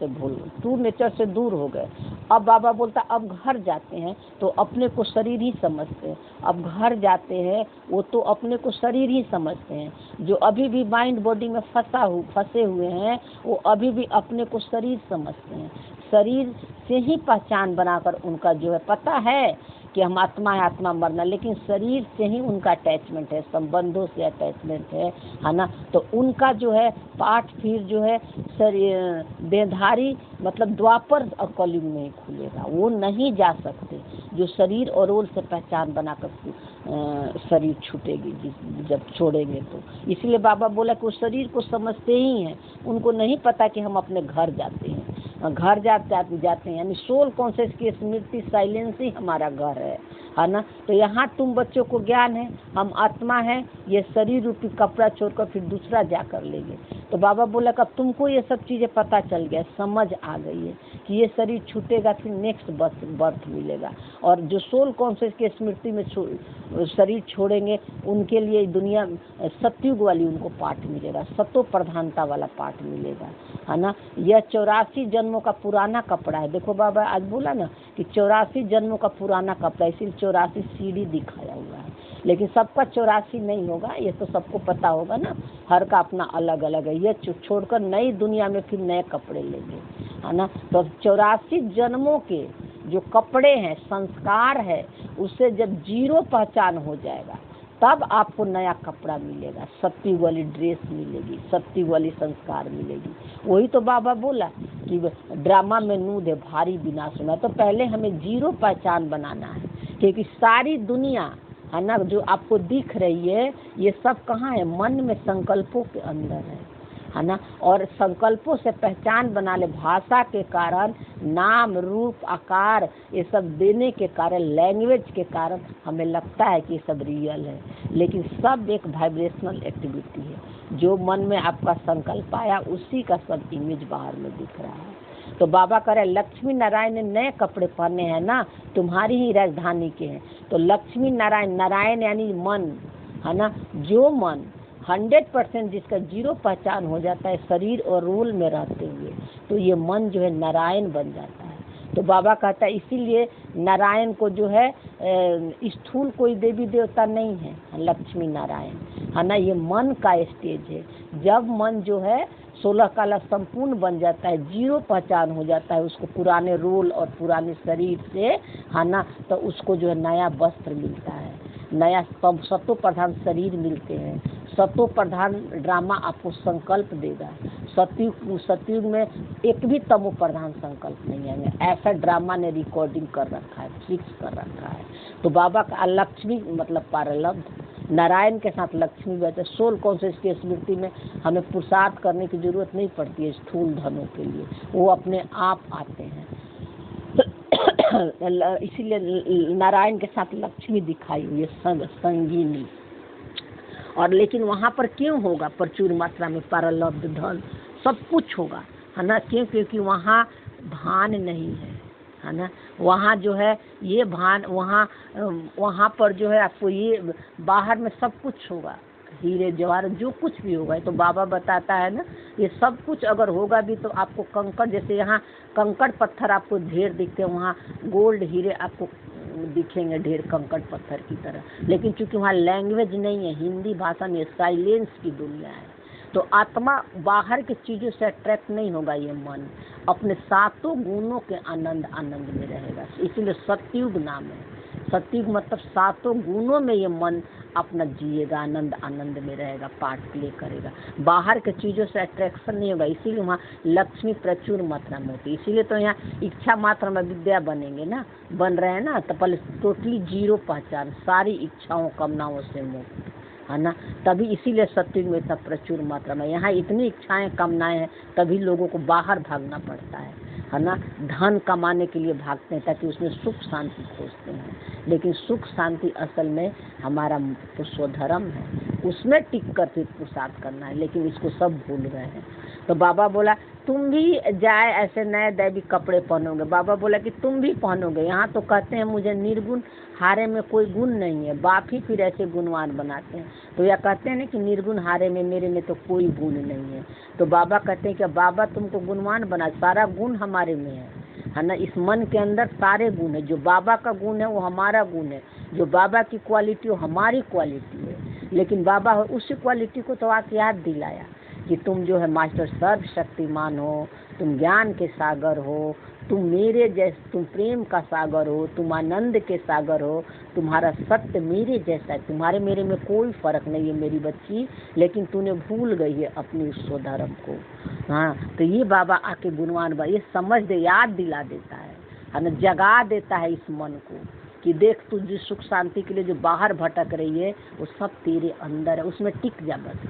S1: से दूर हो गए। अब बाबा बोलता अब घर जाते हैं तो अपने को शरीर ही समझते हैं। अब घर जाते हैं वो तो अपने को शरीर ही समझते हैं। जो अभी भी माइंड बॉडी में फंसे हुए हैं वो अभी भी अपने को शरीर समझते हैं। शरीर से ही पहचान बनाकर उनका जो है पता है कि हम आत्मा है, आत्मा मरना, लेकिन शरीर से ही उनका अटैचमेंट है, संबंधों से अटैचमेंट है ना। तो उनका जो है पाठ फिर जो है शरीर देहधारी मतलब द्वापर और कलयुग में ही खुलेगा, वो नहीं जा सकते। जो शरीर और रोल से पहचान बनाकर शरीर छूटेगी जब छोड़ेंगे तो। इसलिए बाबा बोला कि वो शरीर को समझते ही हैं, उनको नहीं पता कि हम अपने घर जाते हैं, घर जाते हैं, यानी सोल कॉन्शियस की स्मृति साइलेंस ही हमारा घर है ना। तो यहाँ तुम बच्चों को ज्ञान है हम आत्मा है, ये शरीर रूपी कपड़ा छोड़कर फिर दूसरा जाकर लेंगे। तो बाबा बोला कि अब तुमको ये सब चीज़ें पता चल गया, समझ आ गई है कि ये शरीर छूटेगा फिर नेक्स्ट बर्थ मिलेगा। और जो सोल कॉन्शियस की स्मृति में शरीर छोड़ेंगे उनके लिए दुनिया सतयुग वाली उनको पाठ मिलेगा, सतो प्रधानता वाला पाठ मिलेगा, है ना। यह 84 जन्मों का पुराना कपड़ा है। देखो बाबा आज बोला ना कि 84 जन्मों का पुराना कपड़ा, इसीलिए 84 सीढ़ी दिखाया हुआ है। लेकिन सबका 84 नहीं होगा, ये तो सबको पता होगा ना, हर का अपना अलग अलग है। ये छोड़कर नई दुनिया में फिर नए कपड़े लेंगे, है ना। तो 84 जन्मों के जो कपड़े हैं, संस्कार है, उससे जब जीरो पहचान हो जाएगा तब आपको नया कपड़ा मिलेगा, सत्य वाली ड्रेस मिलेगी, सत्य वाली संस्कार मिलेगी। वही तो बाबा बोला कि ड्रामा में नूद है भारी विनाश होना। तो पहले हमें जीरो पहचान बनाना है, क्योंकि सारी दुनिया है ना जो आपको दिख रही है ये सब कहाँ है? मन में, संकल्पों के अंदर है ना। और संकल्पों से पहचान बना ले, भाषा के कारण, नाम रूप आकार ये सब देने के कारण, लैंग्वेज के कारण हमें लगता है कि ये सब रियल है, लेकिन सब एक वाइब्रेशनल एक्टिविटी है। जो मन में आपका संकल्प आया उसी का सब इमेज बाहर में दिख रहा है। तो बाबा कह रहे लक्ष्मी नारायण ने नए कपड़े पहने हैं ना, तुम्हारी ही राजधानी के हैं। तो लक्ष्मी नारायण, नारायण यानी मन, है ना। जो मन 100% जिसका जीरो पहचान हो जाता है शरीर और रोल में रहते हुए, तो ये मन जो है नारायण बन जाता है। तो बाबा कहता है इसीलिए नारायण को जो है स्थूल कोई देवी देवता नहीं है, लक्ष्मी नारायण, है ना। ये मन का स्टेज है। जब मन जो है 16 काला संपूर्ण बन जाता है, जीरो पहचान हो जाता है उसको पुराने रोल और पुराने शरीर से, है ना, तो उसको जो है नया वस्त्र मिलता है, नया सतो प्रधान शरीर मिलते हैं। सतो प्रधान ड्रामा आपको संकल्प देगा, सतयुग में एक भी तमो प्रधान संकल्प नहीं है। ऐसा ड्रामा ने रिकॉर्डिंग कर रखा है, फिक्स कर रखा है। तो बाबा का लक्ष्मी मतलब पारलब्ध नारायण के साथ लक्ष्मी बैठे। सोल कॉन्शियस की स्मृति में हमें पुरुषार्थ करने की जरूरत नहीं पड़ती है स्थूल धनों के लिए, वो अपने आप आते हैं। इसीलिए नारायण के साथ लक्ष्मी दिखाई हुई है संगीनी। और लेकिन वहाँ पर क्यों होगा प्रचुर मात्रा में पारलब्ध धन, सब कुछ होगा, है ना। क्यों? क्योंकि वहाँ भान नहीं है ना। वहाँ जो है ये भान, वहाँ पर जो है आपको ये बाहर में सब कुछ होगा, हीरे जवाहर जो कुछ भी होगा। तो बाबा बताता है ना, ये सब कुछ अगर होगा भी तो आपको कंकड़, जैसे यहाँ कंकड़ पत्थर आपको ढेर दिखते हैं, वहाँ गोल्ड हीरे आपको दिखेंगे ढेर कंकड़ पत्थर की तरह। लेकिन चूंकि वहाँ लैंग्वेज नहीं है, हिंदी भाषा में साइलेंस की दुनिया है, तो आत्मा बाहर की चीज़ों से अट्रैक्ट नहीं होगा। ये मन अपने सातों गुणों के आनंद में रहेगा। इसीलिए सतयुग नाम है। सतयुग मतलब सातों गुणों में ये मन अपना जिएगा, आनंद में रहेगा, पाठ प्ले करेगा, बाहर के चीज़ों से अट्रैक्शन नहीं होगा। इसीलिए वहाँ लक्ष्मी प्रचुर मात्रा में होती है। इसीलिए तो यहाँ इच्छा मात्रा में विद्या बनेंगे ना, बन रहे हैं ना। तो पहले टोटली जीरो पहचान, सारी इच्छाओं कामनाओं से मुक्त, है ना। तभी इसीलिए सतयुग में इतना प्रचुर मात्रा में, यहाँ इतनी इच्छाएं कामनाएं हैं, तभी लोगों को बाहर भागना पड़ता है ना। धन कमाने के लिए भागते हैं ताकि उसमें सुख शांति खोजते हैं। लेकिन सुख शांति असल में हमारा स्वधर्म है, उसमें टिक कर फिर पुरुषार्थ करना है। लेकिन इसको सब भूल गए हैं। तो बाबा बोला तुम भी जाए ऐसे नए दैवी कपड़े पहनोगे। बाबा बोला कि तुम भी पहनोगे। यहाँ तो कहते हैं मुझे निर्गुण हारे में कोई गुण नहीं है, बाप ही फिर ऐसे गुणवान बनाते हैं। तो यह कहते हैं ना कि निर्गुण हारे में मेरे में तो कोई गुण नहीं है। तो बाबा कहते हैं कि बाबा तुमको गुणवान बना, सारा गुण हमारे में है ना। इस मन के अंदर सारे गुण है। जो बाबा का गुण है वो हमारा गुण है, जो बाबा की क्वालिटी वो हमारी क्वालिटी है। लेकिन बाबा उसी क्वालिटी को तो आके याद दिलाया कि तुम जो है मास्टर सर्वशक्तिमान हो, तुम ज्ञान के सागर हो, तुम मेरे जैसे, तुम प्रेम का सागर हो, तुम आनंद के सागर हो, तुम्हारा सत्य मेरे जैसा है, तुम्हारे मेरे में कोई फर्क नहीं है मेरी बच्ची। लेकिन तूने भूल गई है अपनी उस स्वधर्म को। हाँ, तो ये बाबा आके गुणवान बा ये समझ दे, याद दिला देता है ना, जगा देता है इस मन को कि देख तू जिस सुख शांति के लिए जो बाहर भटक रही है वो सब तेरे अंदर है, उसमें टिक जा, बस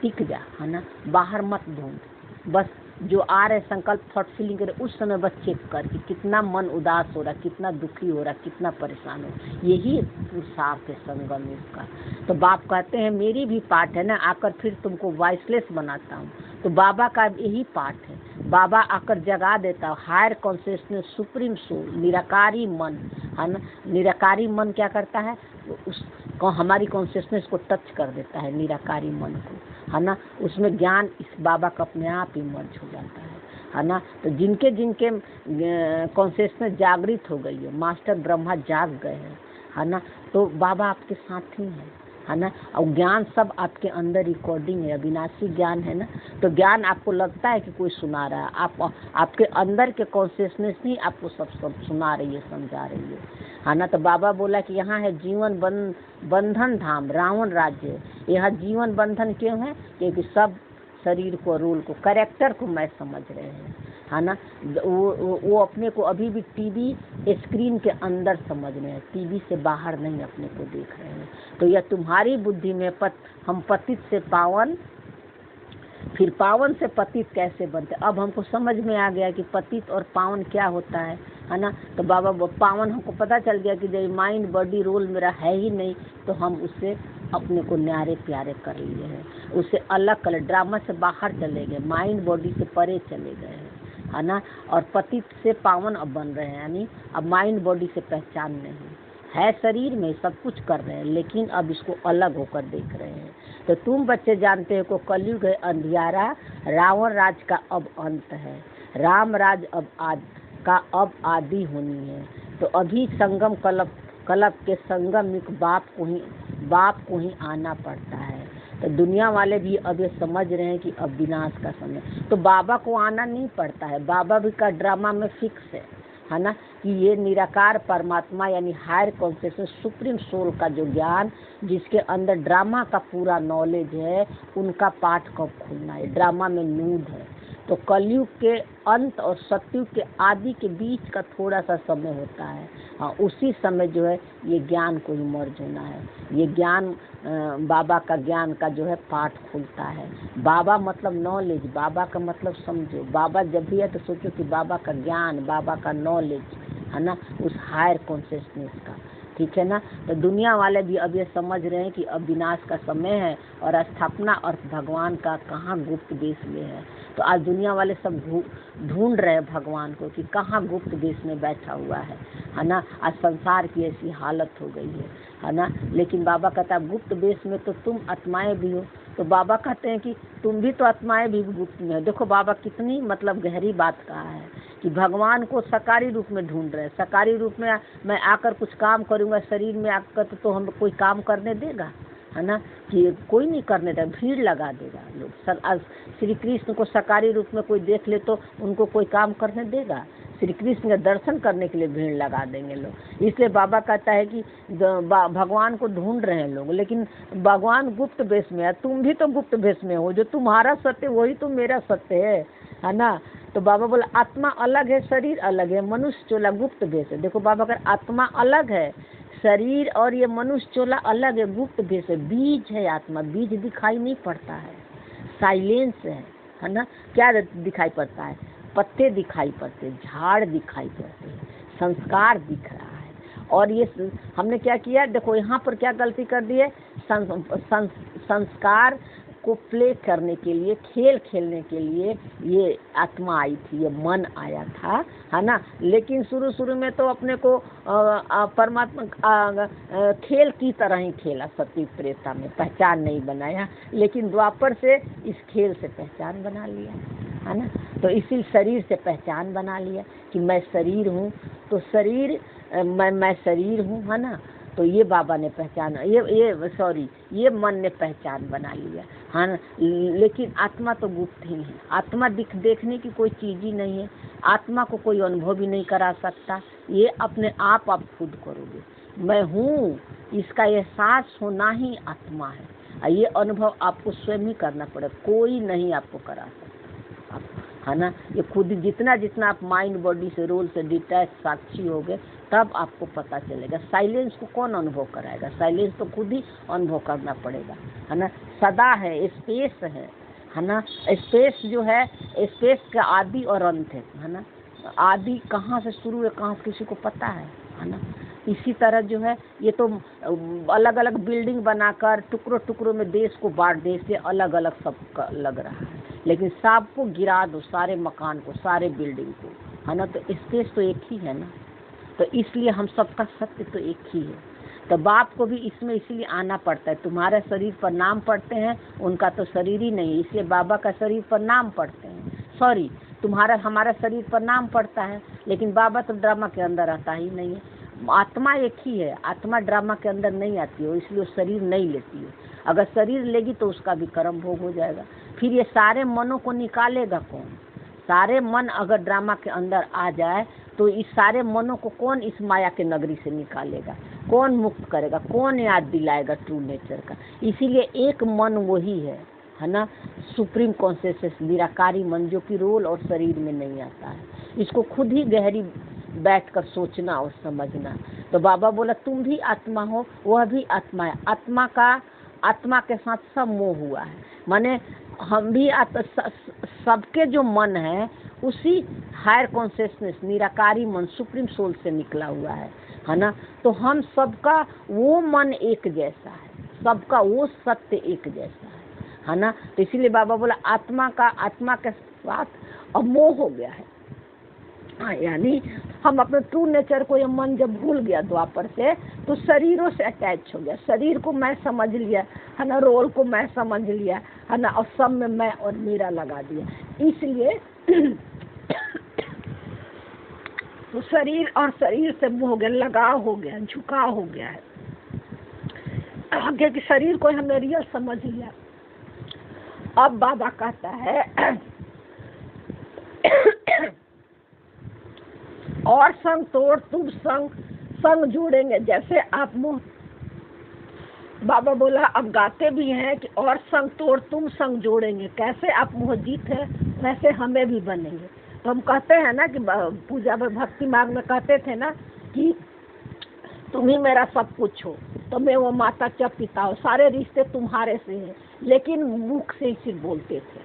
S1: टिक जा, है ना। बाहर मत ढूंढ, बस जो आ रहे संकल्प थॉट फीलिंग करे उस समय बस चेक कर कि कितना मन उदास हो रहा, कितना दुखी हो रहा, कितना परेशान हो। यही पुरुषार्थ है संगम इसका। तो बाप कहते हैं मेरी भी पाठ है ना, आकर फिर तुमको वॉइसलेस बनाता हूँ। तो बाबा का यही पाठ है। बाबा आकर जगा देता है हायर कॉन्शियसनेस, सुप्रीम सोल, निराकारी मन, है ना। निराकारी मन क्या करता है, उस हमारी कॉन्शियसनेस को टच कर देता है, निराकारी मन को, है ना। उसमें ज्ञान इस बाबा का अपने आप ही मर्ज हो जाता है ना। तो जिनके जिनके कॉन्शियसनेस जागृत हो गई है, मास्टर ब्रह्मा जाग गए हैं, है ना, तो बाबा आपके साथ ही है ना। और ज्ञान सब आपके अंदर रिकॉर्डिंग है, अविनाशी ज्ञान है ना। तो ज्ञान आपको लगता है कि कोई सुना रहा है, आपके अंदर के कॉन्शियसनेस ही आपको सब सुना रही है, समझा रही है ना। तो बाबा बोला कि यहाँ है जीवन बंधन धाम, रावण राज्य। यह जीवन बंधन क्यों है? क्योंकि सब शरीर को, रोल को, कैरेक्टर को मैं समझ रहे हैं, है ना। वो अपने को अभी भी टीवी स्क्रीन के अंदर समझ रहे हैं, टीवी से बाहर नहीं अपने को देख रहे हैं। तो यह तुम्हारी बुद्धि में हम पतित से पावन, फिर पावन से पतित कैसे बनते। अब हमको समझ में आ गया कि पतित और पावन क्या होता है ना। तो बाबा पावन हमको पता चल गया कि जब माइंड बॉडी रोल मेरा है ही नहीं, तो हम उससे अपने को न्यारे प्यारे कर लिए हैं, उससे अलग कर, ड्रामा से बाहर चले गए, माइंड बॉडी से परे चले गए हैं, है ना। और पतित से पावन अब बन रहे हैं, यानी अब माइंड बॉडी से पहचान नहीं है, शरीर में सब कुछ कर रहे हैं, लेकिन अब इसको अलग होकर देख रहे हैं। तो तुम बच्चे जानते हो को कलयुग है अंधियारा, रावण राज का अब अंत है, राम राज अब आदि होनी है। तो अभी संगम कलप के संगम बाप को ही आना पड़ता है। तो दुनिया वाले भी अब ये समझ रहे हैं कि अब विनाश का समय, तो बाबा को आना नहीं पड़ता है, बाबा भी का ड्रामा में फिक्स है, है ना, कि ये निराकार परमात्मा यानी हायर कॉन्शियसनेस सुप्रीम सोल का जो ज्ञान, जिसके अंदर ड्रामा का पूरा नॉलेज है, उनका पाठ कब खुलना है। ड्रामा में नूद है, तो कलयुग के अंत और सतयुग के आदि के बीच का थोड़ा सा समय होता है। हाँ, उसी समय जो है ये ज्ञान को इमर्ज होना है। ये ज्ञान बाबा का ज्ञान का जो है पाठ खुलता है। बाबा मतलब नॉलेज, बाबा का मतलब समझो। बाबा जब भी है तो सोचो कि बाबा का ज्ञान, बाबा का नॉलेज, है ना, उस हायर कॉन्शियसनेस का। ठीक है ना। तो दुनिया वाले भी अब ये समझ रहे हैं कि अब विनाश का समय है और स्थापना और भगवान का कहाँ गुप्त देश में है। तो आज दुनिया वाले सब ढूंढ रहे हैं भगवान को कि कहाँ गुप्त देश में बैठा हुआ है ना। आज संसार की ऐसी हालत हो गई है ना। लेकिन बाबा कहता है गुप्त देश में तो तुम आत्माएं भी हो। तो बाबा कहते हैं कि तुम भी तो आत्माएं भी गुप्त में हो। देखो बाबा कितनी मतलब गहरी बात कहा है कि भगवान को सकारी रूप में ढूंढ रहे हैं। सकारी रूप में मैं आकर कुछ काम करूँगा शरीर में आकर, तो हम कोई काम करने देगा, है ना, कि कोई नहीं करने देगा, भीड़ लगा देगा लोग। श्री कृष्ण को सकारी रूप में कोई देख ले तो उनको कोई काम करने देगा। श्री कृष्ण के दर्शन करने के लिए भीड़ लगा देंगे लोग। इसलिए बाबा कहता है कि भगवान को ढूंढ रहे हैं लोग, लेकिन भगवान गुप्त वेश में है। तुम भी तो गुप्त वेश में हो। जो तुम्हारा सत्य वही तो मेरा सत्य है ना। तो बाबा बोला आत्मा अलग है, शरीर अलग है, मनुष्य चोला गुप्त वेश है। देखो बाबा कर आत्मा अलग है, शरीर और ये मनुष्य चोला अलग है, गुप्त वेश है। बीज है आत्मा, बीज दिखाई नहीं पड़ता है, साइलेंस है ना। क्या दिखाई पड़ता है? पत्ते दिखाई पड़ते, झाड़ दिखाई पड़ते, संस्कार दिख रहा है। और ये हमने क्या किया, देखो यहाँ पर क्या गलती कर दी है। संस्कार को प्ले करने के लिए, खेल खेलने के लिए ये आत्मा आई थी, ये मन आया था, है ना। लेकिन शुरू में तो अपने को परमात्मा खेल की तरह ही खेला, सती त्रेता में पहचान नहीं बनाया। लेकिन द्वापर से इस खेल से पहचान बना लिया, है ना। तो इसी शरीर से पहचान बना लिया कि मैं शरीर हूँ। तो शरीर मैं शरीर हूँ, है ना। तो ये बाबा ने पहचान, ये मन ने पहचान बना लिया, हाँ ना। लेकिन आत्मा तो गुप्त ही है। आत्मा देखने की कोई चीज ही नहीं है। आत्मा को कोई अनुभव भी नहीं करा सकता। ये अपने आप खुद करोगे। मैं हूँ, इसका एहसास होना ही आत्मा है। ये अनुभव आपको स्वयं ही करना पड़ेगा, कोई नहीं आपको करा सकता, है ना। ये खुद जितना आप माइंड बॉडी से रोल से डिटैच साक्षी होगे, तब आपको पता चलेगा। साइलेंस को कौन अनुभव कराएगा? साइलेंस तो खुद ही अनुभव करना पड़ेगा, है ना। सदा है, स्पेस है ना। स्पेस जो है, स्पेस का आदि और अंत है ना। आदि कहाँ से शुरू है, कहाँ से किसी को पता है ना। इसी तरह जो है ये तो अलग अलग बिल्डिंग बनाकर टुकड़ों में देश को बांट दे, से अलग अलग सब लग रहा है। लेकिन सबको गिरा दो, सारे मकान को, सारे बिल्डिंग को, है ना। तो स्पेस तो एक ही है ना। तो इसलिए हम सबका सत्य तो एक ही है। तो बाप को भी इसमें इसीलिए आना पड़ता है। तुम्हारे शरीर पर नाम पढ़ते हैं, उनका तो शरीर ही नहीं है, इसलिए बाबा का शरीर पर नाम पढ़ते हैं। हमारा शरीर पर नाम पड़ता है, लेकिन बाबा तो ड्रामा के अंदर आता ही नहीं है। आत्मा एक ही है, आत्मा ड्रामा के अंदर नहीं आती है, इसलिए वो शरीर नहीं लेती है। अगर शरीर लेगी तो उसका भी कर्म भोग हो जाएगा। फिर ये सारे मनों को निकालेगा कौन? सारे मन अगर ड्रामा के अंदर आ जाए तो इस सारे मनों को कौन इस माया के नगरी से निकालेगा? कौन मुक्त करेगा? कौन याद दिलाएगा ट्रू नेचर का? इसीलिए एक मन वही है ना, सुप्रीम कॉन्शियसनेस, निराकारी मन, जो कि रोल और शरीर में नहीं आता है। इसको खुद ही गहरी बैठकर सोचना और समझना। तो बाबा बोला तुम भी आत्मा हो, वह भी आत्मा है। आत्मा के साथ सब मोह हुआ है, माने हम भी सबके जो मन है उसी हायर कॉन्शियसनेस, निराकारी मन, सुप्रीम सोल से निकला हुआ है ना। तो हम सबका वो मन एक जैसा है, सबका वो सत्य एक जैसा है ना। तो इसीलिए बाबा बोला आत्मा के साथ अब मोह हो गया है। हाँ, यानी हम अपने ट्रू नेचर को, ये मन जब भूल गया द्वापर से, तो शरीरों से अटैच हो गया। शरीर को मैं समझ लिया, है ना, रोल को मैं समझ लिया, है ना, और सब में मैं और मेरा लगा दिया। इसलिए तो शरीर और शरीर से मुँह हो गया, लगाव हो गया, झुकाव हो गया है। क्योंकि शरीर को हमने रियल समझ लिया। अब बाबा कहता है और संग तोड़ तुम संग संग जोड़ेंगे। जैसे आप मुँह बाबा बोला अब गाते भी हैं कि और संग तोड़ तुम संग जोड़ेंगे। कैसे आप मोहजीत है वैसे हमें भी बनेंगे। तो हम कहते हैं ना कि पूजा में भक्ति मार्ग में कहते थे ना कि तुम ही मेरा सब कुछ हो, तो मैं वो माता क्या पिता हो, सारे रिश्ते तुम्हारे से हैं। लेकिन मुख से ही सिर्फ बोलते थे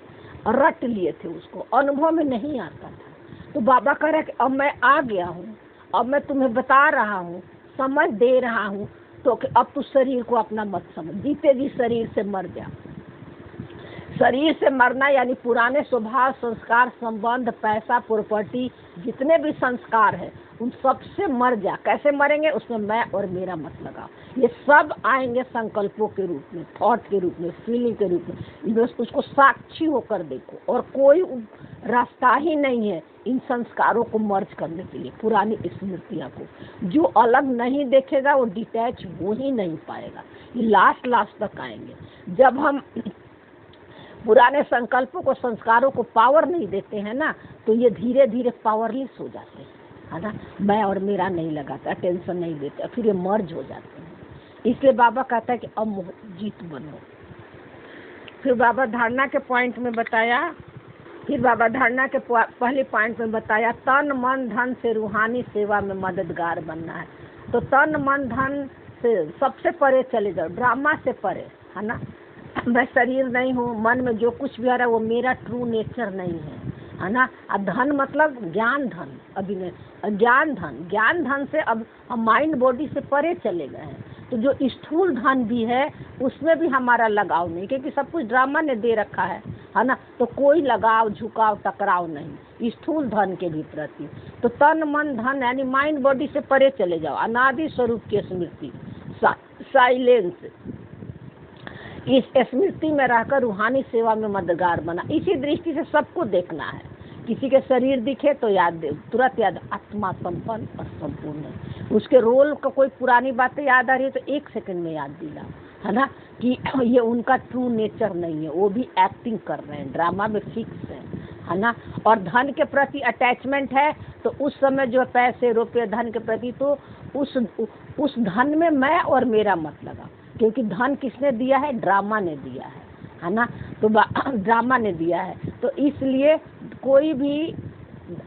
S1: और रट लिए थे, उसको अनुभव में नहीं आता था। तो बाबा कह रहे कि अब मैं आ गया हूँ, अब मैं तुम्हें बता रहा हूँ, समझ दे रहा हूँ, तो कि अब तू शरीर को अपना मत समझ, जीते जी शरीर से मर जा। शरीर से मरना यानी पुराने स्वभाव, संस्कार, संबंध, पैसा, प्रॉपर्टी, जितने भी संस्कार है उन सब से मर जा। कैसे मरेंगे? उसमें मैं और मेरा मत लगाओ। ये सब आएंगे संकल्पों के रूप में, थॉट के रूप में, फीलिंग के रूप में। उसको साक्षी होकर देखो, और कोई रास्ता ही नहीं है इन संस्कारों को मर्ज करने के लिए, पुरानी स्मृतियाँ को। जो अलग नहीं देखेगा वो डिटैच हो ही नहीं पाएगा। ये लास्ट तक आएंगे। जब हम पुराने संकल्पों को, संस्कारों को पावर नहीं देते हैं ना, तो ये धीरे धीरे पावरलेस हो जाते हैं, है ना। मैं और मेरा नहीं लगाता, टेंशन नहीं देता, फिर ये मर्ज हो जाते हैं। इसलिए बाबा कहता है कि अब जीत बनो। फिर बाबा धारणा के पॉइंट में बताया, पहले पॉइंट में बताया तन मन धन से रूहानी सेवा में मददगार बनना है। तो तन मन धन से सबसे परे चले जाओ, ड्रामा से परे, है ना। मैं शरीर नहीं हूँ, मन में जो कुछ भी आ रहा है वो मेरा ट्रू नेचर नहीं है ना। अब धन मतलब ज्ञान धन, अभी ज्ञान धन से अब हम माइंड बॉडी से परे चले गए हैं। तो जो स्थूल धन भी है उसमें भी हमारा लगाव नहीं, क्योंकि सब कुछ ड्रामा ने दे रखा है ना। तो कोई लगाव, झुकाव, टकराव नहीं स्थूल धन के भी प्रति। तो तन मन धन यानी माइंड बॉडी से परे चले जाओ। अनादि स्वरूप की स्मृति, साइलेंस, इस स्मृति में रहकर रूहानी सेवा में मददगार बना। इसी दृष्टि से सबको देखना है। किसी के शरीर दिखे तो तुरंत याद आत्मा संपन्न और संपूर्ण है। उसके रोल का कोई पुरानी बातें याद आ रही है तो 1 सेकंड में याद दिला, है ना, कि ये उनका ट्रू नेचर नहीं है, वो भी एक्टिंग कर रहे हैं, ड्रामा में फिक्स है ना। और धन के प्रति अटैचमेंट है तो उस समय जो पैसे रुपये धन के प्रति, तो उस धन में मैं और मेरा मत लगा, क्योंकि धन किसने दिया है? ड्रामा ने दिया है ना। तो ड्रामा ने दिया है, तो इसलिए कोई भी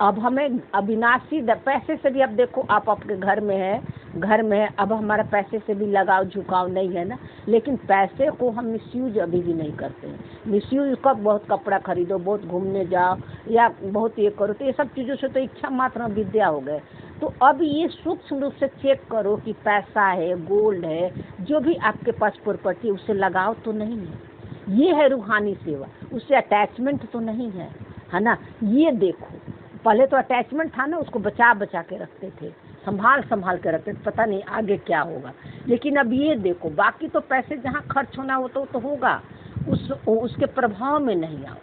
S1: अब हमें अविनाशी पैसे से भी, अब देखो आप आपके घर में है, अब हमारा पैसे से भी लगाव झुकाव नहीं है ना, लेकिन पैसे को हम मिसयूज अभी भी नहीं करते हैं। मिसयूज कब? बहुत कपड़ा खरीदो, बहुत घूमने जाओ, या बहुत ये करो, तो ये सब चीज़ों से तो इच्छा मात्र विद्या हो गए। तो अब ये सूक्ष्म रूप से चेक करो कि पैसा है, गोल्ड है, जो भी आपके पास प्रॉपर्टी, उससे लगाव तो नहीं है। ये है रूहानी सेवा, उससे अटैचमेंट तो नहीं है ना। ये देखो, पहले तो अटैचमेंट था ना, उसको बचा के रखते थे, संभाल के रखते थे, पता नहीं आगे क्या होगा। लेकिन अब ये देखो, बाकी तो पैसे जहाँ खर्च होना हो तो होगा, उसके प्रभाव में नहीं आओ।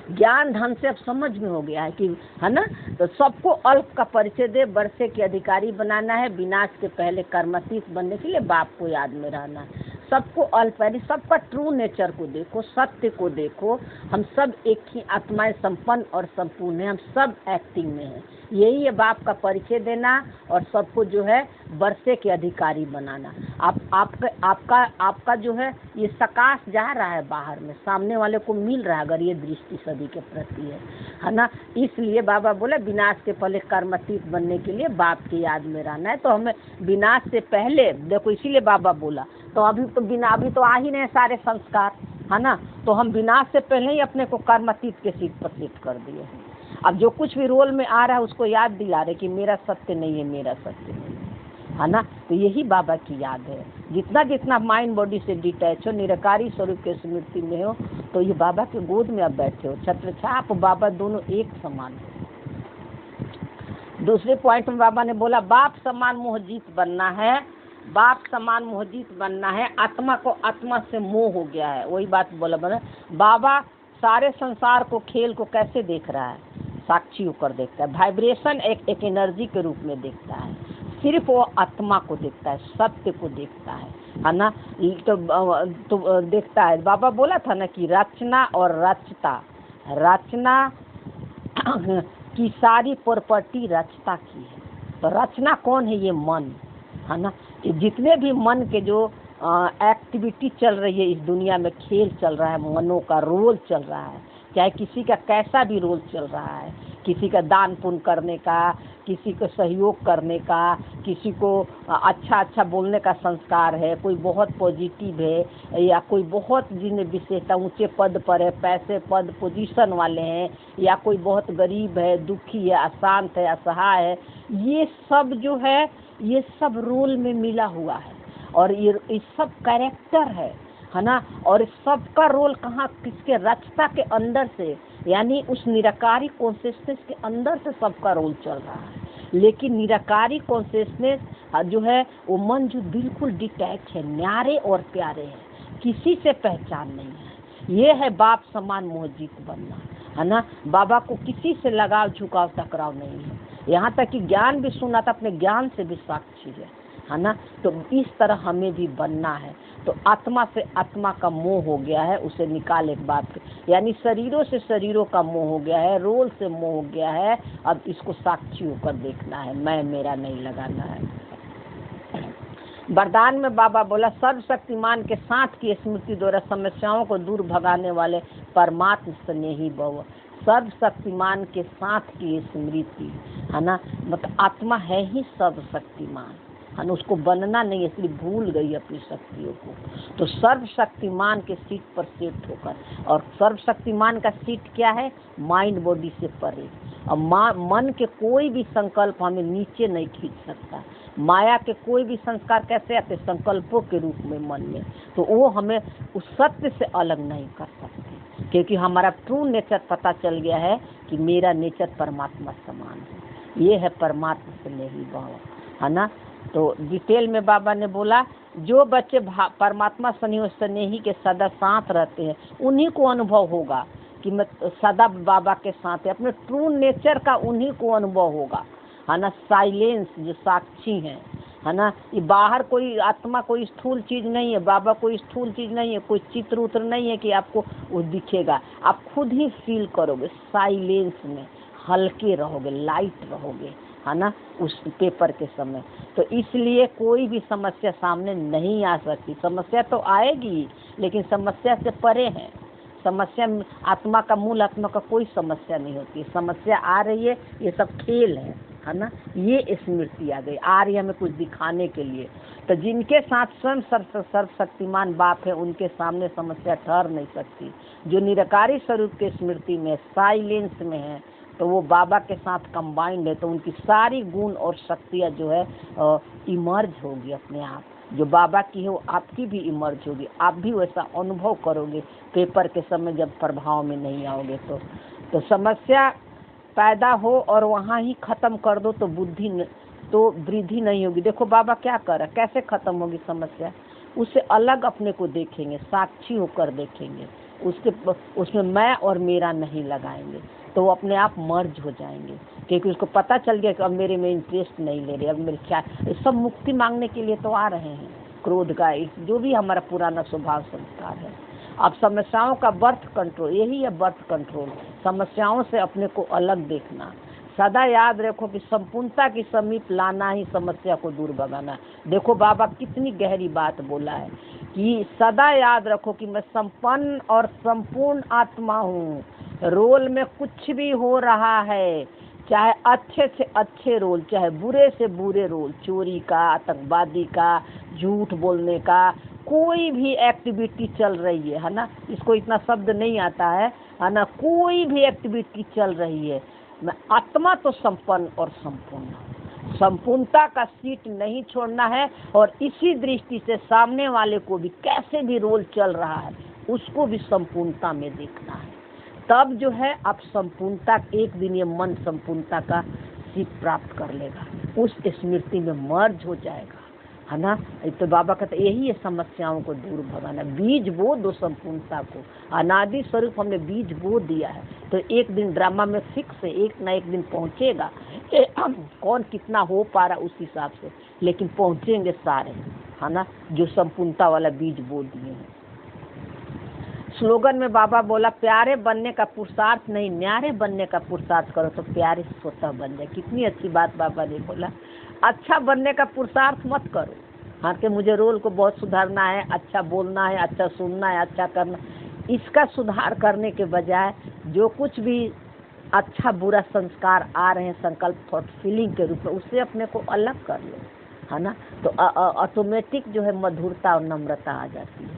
S1: ज्ञान धन से अब समझ में हो गया है कि, है ना। तो सबको अल्प का परिचय दे, वर्षे के अधिकारी बनाना है, विनाश के पहले कर्मतीत बनने के लिए बाप को याद में रहना है। सबको अल्प यानी सबका ट्रू नेचर को देखो, सत्य को देखो। हम सब एक ही आत्माएं संपन्न और संपूर्ण है, हम सब एक्टिंग में हैं। यही है बाप का परिचय देना और सबको जो है वर्षे के अधिकारी बनाना। आपका जो है ये सकाश जा रहा है बाहर में, सामने वाले को मिल रहा है, अगर ये दृष्टि सभी के प्रति है ना। इसलिए बाबा बोले विनाश के पहले कर्मतीत बनने के लिए बाप की याद में रहना है। तो हमें विनाश से पहले देखो, इसीलिए बाबा बोला, तो अभी तो आ ही नहीं सारे संस्कार, है ना। तो हम विनाश से पहले ही अपने को कर्मतीत के सीट पर शिफ्ट कर दिए हैं। अब जो कुछ भी रोल में आ रहा है उसको याद दिला रहे कि मेरा सत्य नहीं है, मेरा सत्य नहीं है ना। तो यही बाबा की याद है। जितना माइंड बॉडी से डिटैच हो, निराकारी स्वरूप के स्मृति में हो, तो ये बाबा के गोद में अब बैठे हो, छत्रछाप बाबा दोनों एक समान हो। दूसरे पॉइंट में बाबा ने बोला बाप समान मोहजीत बनना है, बाप समान मोहजीत बनना है। आत्मा को आत्मा से मोह हो गया है, वही बात बोला बाबा। सारे संसार को, खेल को कैसे देख रहा है? साक्षी होकर देखता है, वाइब्रेशन एक एनर्जी के रूप में देखता है। सिर्फ वो आत्मा को देखता है, सत्य को देखता है ना। तो देखता है। बाबा बोला था ना कि रचना और रचता, रचना कि सारी प्रॉपर्टी रचता की है। तो रचना कौन है? ये मन है ना। ये जितने भी मन के जो एक्टिविटी चल रही है इस दुनिया में, खेल चल रहा है, मनों का रोल चल रहा है, चाहे किसी का कैसा भी रोल चल रहा है, किसी का दान पुण्य करने का, किसी को सहयोग करने का, किसी को अच्छा अच्छा बोलने का संस्कार है, कोई बहुत पॉजिटिव है, या कोई बहुत जिन्हें विशेषता ऊंचे पद पर है, पैसे पद पोजीशन वाले हैं, या कोई बहुत गरीब है, दुखी है, अशांत है, असहाय है, ये सब जो है ये सब रोल में मिला हुआ है। और ये सब कैरेक्टर है ना। और सबका रोल कहाँ? किसके? रचता के अंदर से, यानी उस निराकारी कॉन्शियसनेस के अंदर से सबका रोल चल रहा है। लेकिन निराकारी कॉन्शियसनेस जो है वो मन जो बिल्कुल डिटैच है, न्यारे और प्यारे है, किसी से पहचान नहीं है। ये है बाप समान मोहजीत बनना, है ना। बाबा को किसी से लगाव झुकाव टकराव नहीं है। यहाँ तक कि ज्ञान भी सुना था, अपने ज्ञान से भी साक्षी है ना। तो इस तरह हमें भी बनना है। तो आत्मा से आत्मा का मोह हो गया है, उसे निकाल एक बात, यानी शरीरों से शरीरों का मोह हो गया है, रोल से मोह हो गया है। अब इसको साक्षी होकर देखना है, मैं मेरा नहीं लगाना है। वरदान में बाबा बोला, सर्वशक्तिमान के साथ की स्मृति द्वारा समस्याओं को दूर भगाने वाले परमात्मा स्नेही भव। सर्वशक्तिमान के साथ की स्मृति, है ना, मतलब आत्मा है ही सर्वशक्तिमान, है ना। उसको बनना नहीं है, इसलिए भूल गई अपनी शक्तियों को। तो सर्वशक्तिमान के सीट पर सेट होकर, और सर्वशक्तिमान का सीट क्या है? माइंड बॉडी से परे। और मन के कोई भी संकल्प हमें नीचे नहीं खींच सकता। माया के कोई भी संस्कार कैसे आते? संकल्पों के रूप में मन में। तो वो हमें उस सत्य से अलग नहीं कर सकते, क्योंकि हमारा ट्रू नेचर पता चल गया है कि मेरा नेचर परमात्मा समान है। ये है परमात्मा से नहीं भाव, है ना। तो डिटेल में बाबा ने बोला, जो बच्चे परमात्मा स्नेही के सदा साथ रहते हैं उन्हीं को अनुभव होगा कि मैं सदा बाबा के साथ है। अपने ट्रू नेचर का उन्हीं को अनुभव होगा, है ना। साइलेंस जो साक्षी है ना। ये बाहर कोई आत्मा कोई स्थूल चीज नहीं है, बाबा कोई स्थूल चीज नहीं है, कोई चित्र उत्र नहीं है कि आपको वो दिखेगा। आप खुद ही फील करोगे साइलेंस में, हल्के रहोगे, लाइट रहोगे, है ना, उस पेपर के समय। तो इसलिए कोई भी समस्या सामने नहीं आ सकती। समस्या तो आएगी, लेकिन समस्या से परे है। समस्या आत्मा का, मूल आत्मा का कोई समस्या नहीं होती। समस्या आ रही है, ये सब खेल है ना। ये स्मृति आ गई, आ रही है हमें कुछ दिखाने के लिए। तो जिनके साथ स्वयं सर्वशक्तिमान बाप है, उनके सामने समस्या ठहर नहीं सकती। जो निराकारी स्वरूप के स्मृति में, साइलेंस में है, तो वो बाबा के साथ कंबाइंड है, तो उनकी सारी गुण और शक्तियाँ जो है इमर्ज होगी अपने आप। जो बाबा की है वो आपकी भी इमर्ज होगी, आप भी वैसा अनुभव करोगे पेपर के समय जब प्रभाव में नहीं आओगे। तो समस्या पैदा हो और वहाँ ही ख़त्म कर दो तो तो वृद्धि नहीं होगी। देखो बाबा क्या कर रहा है, कैसे ख़त्म होगी समस्या? उससे अलग अपने को देखेंगे, साक्षी होकर देखेंगे, उसमें मैं और मेरा नहीं लगाएंगे, तो वो अपने आप मर्ज हो जाएंगे। क्योंकि उसको पता चल गया कि अब मेरे में इंटरेस्ट नहीं ले रहे, अब मेरे क्या, सब मुक्ति मांगने के लिए तो आ रहे हैं, क्रोध का, जो भी हमारा पुराना स्वभाव संस्कार है। अब समस्याओं का बर्थ कंट्रोल, यही है बर्थ कंट्रोल, समस्याओं से अपने को अलग देखना। सदा याद रखो कि संपूर्णता के समीप लाना ही समस्या को दूर भगाना। देखो बाबा कितनी गहरी बात बोला है कि सदा याद रखो कि मैं संपन्न और संपूर्ण आत्मा हूँ। रोल में कुछ भी हो रहा है, चाहे अच्छे से अच्छे रोल, चाहे बुरे से बुरे रोल, चोरी का, आतंकवादी का, झूठ बोलने का, कोई भी एक्टिविटी चल रही है ना, इसको इतना शब्द नहीं आता है ना, कोई भी एक्टिविटी चल रही है, मैं आत्मा तो संपन्न और संपूर्ण, संपूर्णता का सीट नहीं छोड़ना है। और इसी दृष्टि से सामने वाले को भी कैसे भी रोल चल रहा है उसको भी संपूर्णता में देखना है। तब जो है आप संपूर्णता, एक दिन ये मन संपूर्णता का सीख प्राप्त कर लेगा, उस स्मृति में मर्ज हो जाएगा, है ना। तो बाबा कहते यही है समस्याओं को दूर भगाना। बीज बो दो संपूर्णता को, अनादि स्वरूप हमने बीज बो दिया है, तो एक दिन ड्रामा में फिक्स है, एक ना एक दिन पहुँचेगा। कौन कितना हो पा रहा उस हिसाब से, लेकिन पहुँचेंगे सारे, है ना, जो संपूर्णता वाला बीज बो दिए हैं। स्लोगन में बाबा बोला प्यारे बनने का पुरुषार्थ नहीं, न्यारे बनने का पुरुषार्थ करो तो प्यारे स्वतः बन जाए। कितनी अच्छी बात बाबा ने बोला। अच्छा बनने का पुरुषार्थ मत करो, हाँ कि मुझे रोल को बहुत सुधारना है, अच्छा बोलना है, अच्छा सुनना है, अच्छा करना। इसका सुधार करने के बजाय जो कुछ भी अच्छा बुरा संस्कार आ रहे हैं संकल्प थॉट फीलिंग के रूप में, उससे अपने को अलग कर लो, है ना। तो ऑटोमेटिक जो है मधुरता और नम्रता आ जाती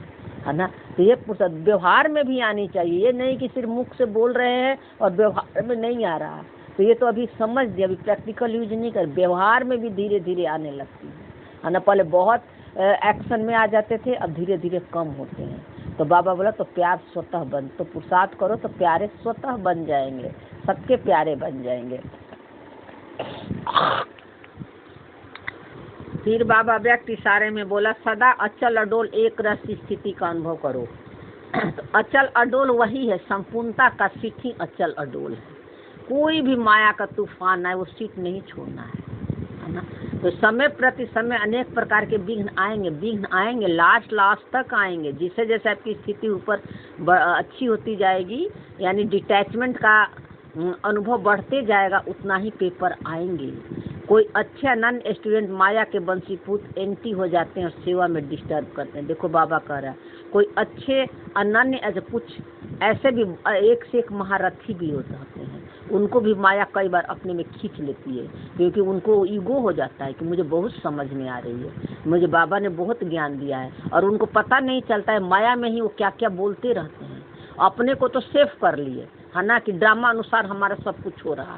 S1: है ना। तो ये व्यवहार में भी आनी चाहिए, ये नहीं कि सिर्फ मुख से बोल रहे हैं और व्यवहार में नहीं आ रहा। तो ये तो अभी समझ दिया, अभी प्रैक्टिकल यूज नहीं कर, व्यवहार में भी धीरे धीरे आने लगती है ना। पहले बहुत एक्शन में आ जाते थे, अब धीरे धीरे कम होते हैं। तो बाबा बोला तो प्यार स्वतः बन, तो पुरुषार्थ करो तो प्यारे स्वतः बन जाएंगे, सबके प्यारे बन जाएंगे। फिर बाबा व्यक्ति इशारे में बोला सदा अचल अडोल एक रस स्थिति का अनुभव करो। तो अचल अडोल वही है, संपूर्णता का सीट ही अचल अडोल है। कोई भी माया का तूफान आए वो सीट नहीं छोड़ना है ना। तो समय प्रति समय अनेक प्रकार के विघ्न आएंगे, लास्ट तक आएंगे। जिसे जैसे आपकी स्थिति ऊपर अच्छी होती जाएगी, यानी डिटैचमेंट का अनुभव बढ़ते जाएगा, उतना ही पेपर आएंगे। कोई अच्छे अनन्य स्टूडेंट माया के बंशीभूत एंटी हो जाते हैं और सेवा में डिस्टर्ब करते हैं। देखो बाबा कह रहा है कोई अच्छे अनन्य कुछ ऐसे भी एक से एक महारथी भी होते हैं, उनको भी माया कई बार अपने में खींच लेती है, क्योंकि उनको ईगो हो जाता है कि मुझे बहुत समझ में आ रही है, मुझे बाबा ने बहुत ज्ञान दिया है, और उनको पता नहीं चलता है माया में ही वो क्या क्या बोलते रहते हैं। अपने को तो सेफ कर लिए, है ना, कि ड्रामा अनुसार हमारा सब कुछ हो रहा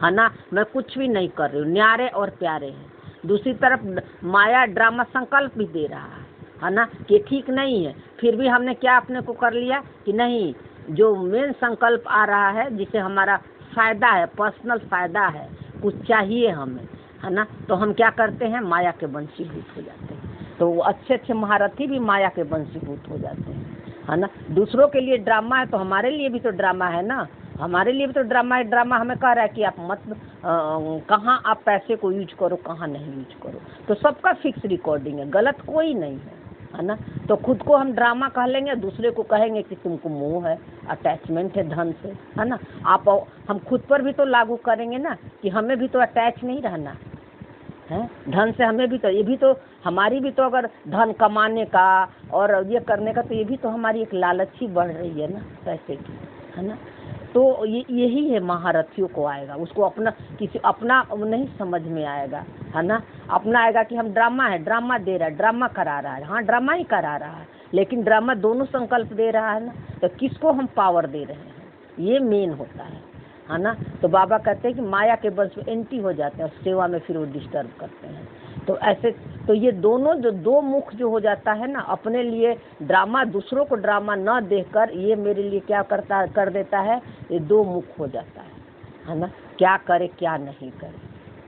S1: है ना, मैं कुछ भी नहीं कर रही हूँ, न्यारे और प्यारे हैं। दूसरी तरफ माया ड्रामा संकल्प भी दे रहा है ना, कि ठीक नहीं है, फिर भी हमने क्या अपने को कर लिया कि नहीं, जो मेन संकल्प आ रहा है जिसे हमारा फायदा है, पर्सनल फायदा है, कुछ चाहिए हमें, है ना, तो हम क्या करते हैं, माया के वंशीभूत हो जाते हैं। तो वो अच्छे अच्छे महारथी भी माया के वंशीभूत हो जाते हैं, है ना। दूसरों के लिए ड्रामा है तो हमारे लिए भी तो ड्रामा है ना, हमारे लिए भी तो ड्रामा है। ड्रामा हमें कह रहा है कि आप मत कहाँ आप पैसे को यूज करो, कहाँ नहीं यूज करो। तो सबका फिक्स रिकॉर्डिंग है, गलत कोई नहीं है ना। तो खुद को हम ड्रामा कह लेंगे, दूसरे को कहेंगे कि तुमको मोह है, अटैचमेंट है धन से, है ना। हम खुद पर भी तो लागू करेंगे ना कि हमें भी तो अटैच नहीं रहना है धन से। हमें भी तो, ये भी तो हमारी भी तो, अगर धन कमाने का और ये करने का, तो ये भी तो हमारी एक लालच ही बढ़ रही है ना पैसे की, है ना। तो यही है महारथियों को आएगा, उसको अपना किसी अपना नहीं समझ में आएगा, है ना। अपना आएगा कि हम ड्रामा है, ड्रामा दे रहा है, ड्रामा करा रहा है, हाँ ड्रामा ही करा रहा है, लेकिन ड्रामा दोनों संकल्प दे रहा है ना। तो किसको हम पावर दे रहे हैं, ये मेन होता है ना। तो बाबा कहते हैं कि माया के बस एंटी हो जाते हैं और सेवा में फिर वो डिस्टर्ब करते हैं। तो ऐसे तो ये दोनों जो दो मुख जो हो जाता है ना, अपने लिए ड्रामा, दूसरों को ड्रामा न देखकर ये मेरे लिए क्या कर देता है, ये दो मुख हो जाता है ना, क्या करे क्या नहीं करे,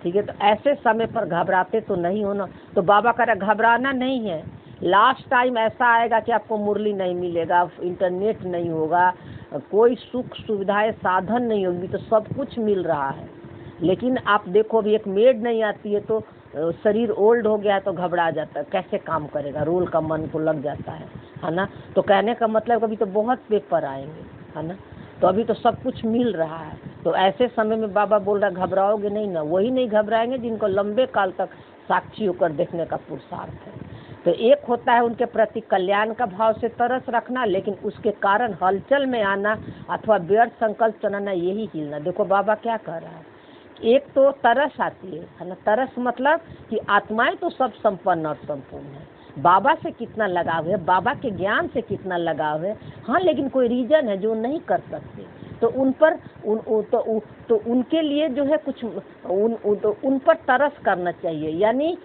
S1: ठीक है। तो ऐसे समय पर घबराते तो नहीं होना। तो बाबा कह रहा घबराना नहीं है, लास्ट टाइम ऐसा आएगा कि आपको मुरली नहीं मिलेगा, इंटरनेट नहीं होगा, कोई सुख सुविधाएं साधन नहीं होगी, तो सब कुछ मिल रहा है। लेकिन आप देखो अभी एक मेड नहीं आती है तो शरीर ओल्ड हो गया है तो घबरा जाता है, कैसे काम करेगा, रोल का मन को लग जाता है ना। तो कहने का मतलब अभी तो बहुत पेपर आएंगे, है ना, तो अभी तो सब कुछ मिल रहा है। तो ऐसे समय में बाबा बोल रहा घबराओगे नहीं ना, वही नहीं घबराएंगे जिनको लंबे काल तक साक्षी होकर देखने का पुरुषार्थ है। तो एक होता है उनके प्रति कल्याण का भाव से तरस रखना, लेकिन उसके कारण हलचल में आना अथवा व्यर्थ संकल्प चलाना, यही हिलना। देखो बाबा क्या कह रहा है, एक तो तरस आती है ना, तरस मतलब कि आत्माएं तो सब संपन्न और संपूर्ण है, बाबा से कितना लगाव है, बाबा के ज्ञान से कितना लगाव है, हाँ, लेकिन कोई रीजन है जो नहीं कर सकते, तो उन पर तो उनके लिए जो है कुछ उन पर तरस करना चाहिए, यानी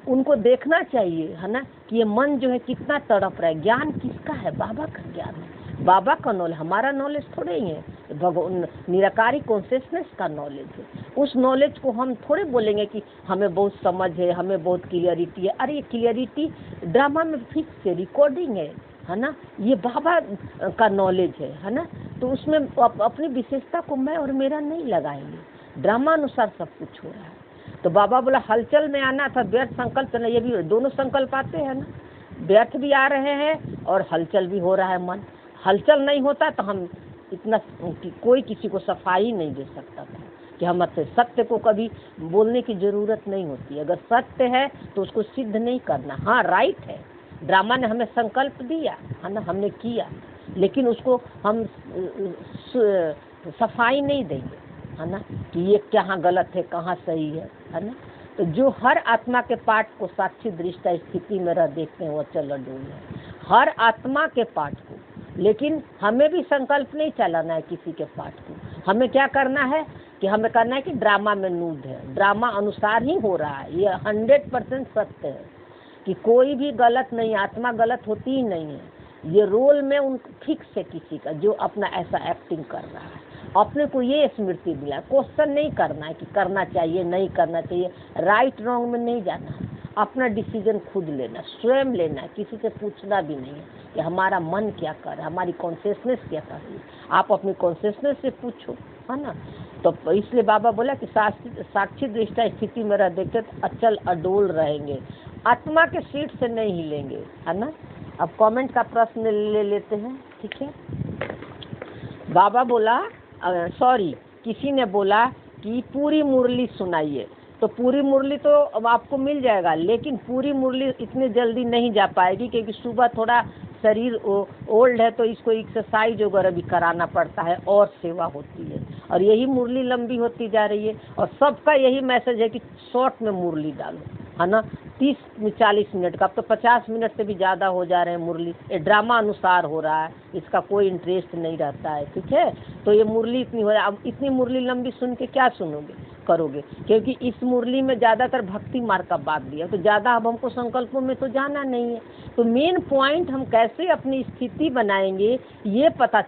S1: उनको देखना चाहिए, है ना, कि ये मन जो है कितना तड़प रहा है। ज्ञान किसका है, बाबा का ज्ञान है, बाबा का नॉलेज, हमारा नॉलेज थोड़े ही है, भगवान निराकारी कॉन्शियसनेस का नॉलेज है। उस नॉलेज को हम थोड़े बोलेंगे कि हमें बहुत समझ है, हमें बहुत क्लियरिटी है। अरे ये क्लियरिटी ड्रामा में फिक्स है, रिकॉर्डिंग है ना, ये बाबा का नॉलेज है ना। तो उसमें अपनी विशेषता को मैं और मेरा नहीं लगाएंगे, ड्रामा अनुसार सब कुछ हो रहा है। तो बाबा बोला हलचल में आना था, व्यर्थ संकल्प चलना, ये भी दोनों संकल्प आते हैं ना, व्यर्थ भी आ रहे हैं और हलचल भी हो रहा है मन, हलचल नहीं होता तो हम इतना कि कोई किसी को सफाई नहीं दे सकता था कि हम सत्य को कभी बोलने की ज़रूरत नहीं होती। अगर सत्य है तो उसको सिद्ध नहीं करना। हाँ, राइट है, ड्रामा ने हमें संकल्प दिया है ना, हमने किया, लेकिन उसको हम सफाई नहीं देंगे, है ना, कि ये कहाँ गलत है कहाँ सही है ना। तो जो हर आत्मा के पाठ को साक्षी दृष्टा स्थिति में रह देखते हैं वो अचल अडोल है, हर आत्मा के पाठ को। लेकिन हमें भी संकल्प नहीं चलाना है किसी के पाठ को। हमें क्या करना है कि हमें करना है कि ड्रामा में नूद है, ड्रामा अनुसार ही हो रहा है। ये 100% सत्य है कि कोई भी गलत नहीं, आत्मा गलत होती ही नहीं है। ये रोल में उन फिक्स है किसी का जो अपना ऐसा एक्टिंग कर रहा है। अपने को ये स्मृति दिला, क्वेश्चन नहीं करना है कि करना चाहिए नहीं करना चाहिए, राइट रॉन्ग में नहीं जाना है, अपना डिसीजन खुद लेना, स्वयं लेना है, किसी से पूछना भी नहीं है कि हमारा मन क्या कर रहा है, हमारी कॉन्शियसनेस क्या कर रही है। आप अपनी कॉन्शियसनेस से पूछो, है ना। तो इसलिए बाबा बोला कि साक्षी दृष्टा स्थिति में रह देखते तो अचल अडोल रहेंगे, आत्मा के सीट से नहीं हिलेंगे, है ना। अब कमेंट का प्रश्न ले लेते हैं, ठीक है। बाबा बोला किसी ने बोला कि पूरी मुरली सुनाइए, तो पूरी मुरली तो अब आपको मिल जाएगा, लेकिन पूरी मुरली इतनी जल्दी नहीं जा पाएगी क्योंकि सुबह थोड़ा शरीर ओल्ड है तो इसको एक्सरसाइज वगैरह भी कराना पड़ता है और सेवा होती है, और यही मुरली लंबी होती जा रही है। और सबका यही मैसेज है कि शॉर्ट में मुरली डालो, है ना, 30-40 मिनट का। अब तो 50 मिनट से भी ज़्यादा हो जा रहे हैं मुरली। ये ड्रामा अनुसार हो रहा है, इसका कोई इंटरेस्ट नहीं रहता है, ठीक है। तो ये मुरली इतनी हो रहा है, अब इतनी मुरली लंबी सुन के क्या करोगे, क्योंकि इस मुरली में ज़्यादातर भक्ति मार्ग का बात दिया, तो ज़्यादा अब हमको संकल्पों में तो जाना नहीं है। तो मेन पॉइंट हम कैसे अपनी स्थिति बनाएंगे ये पता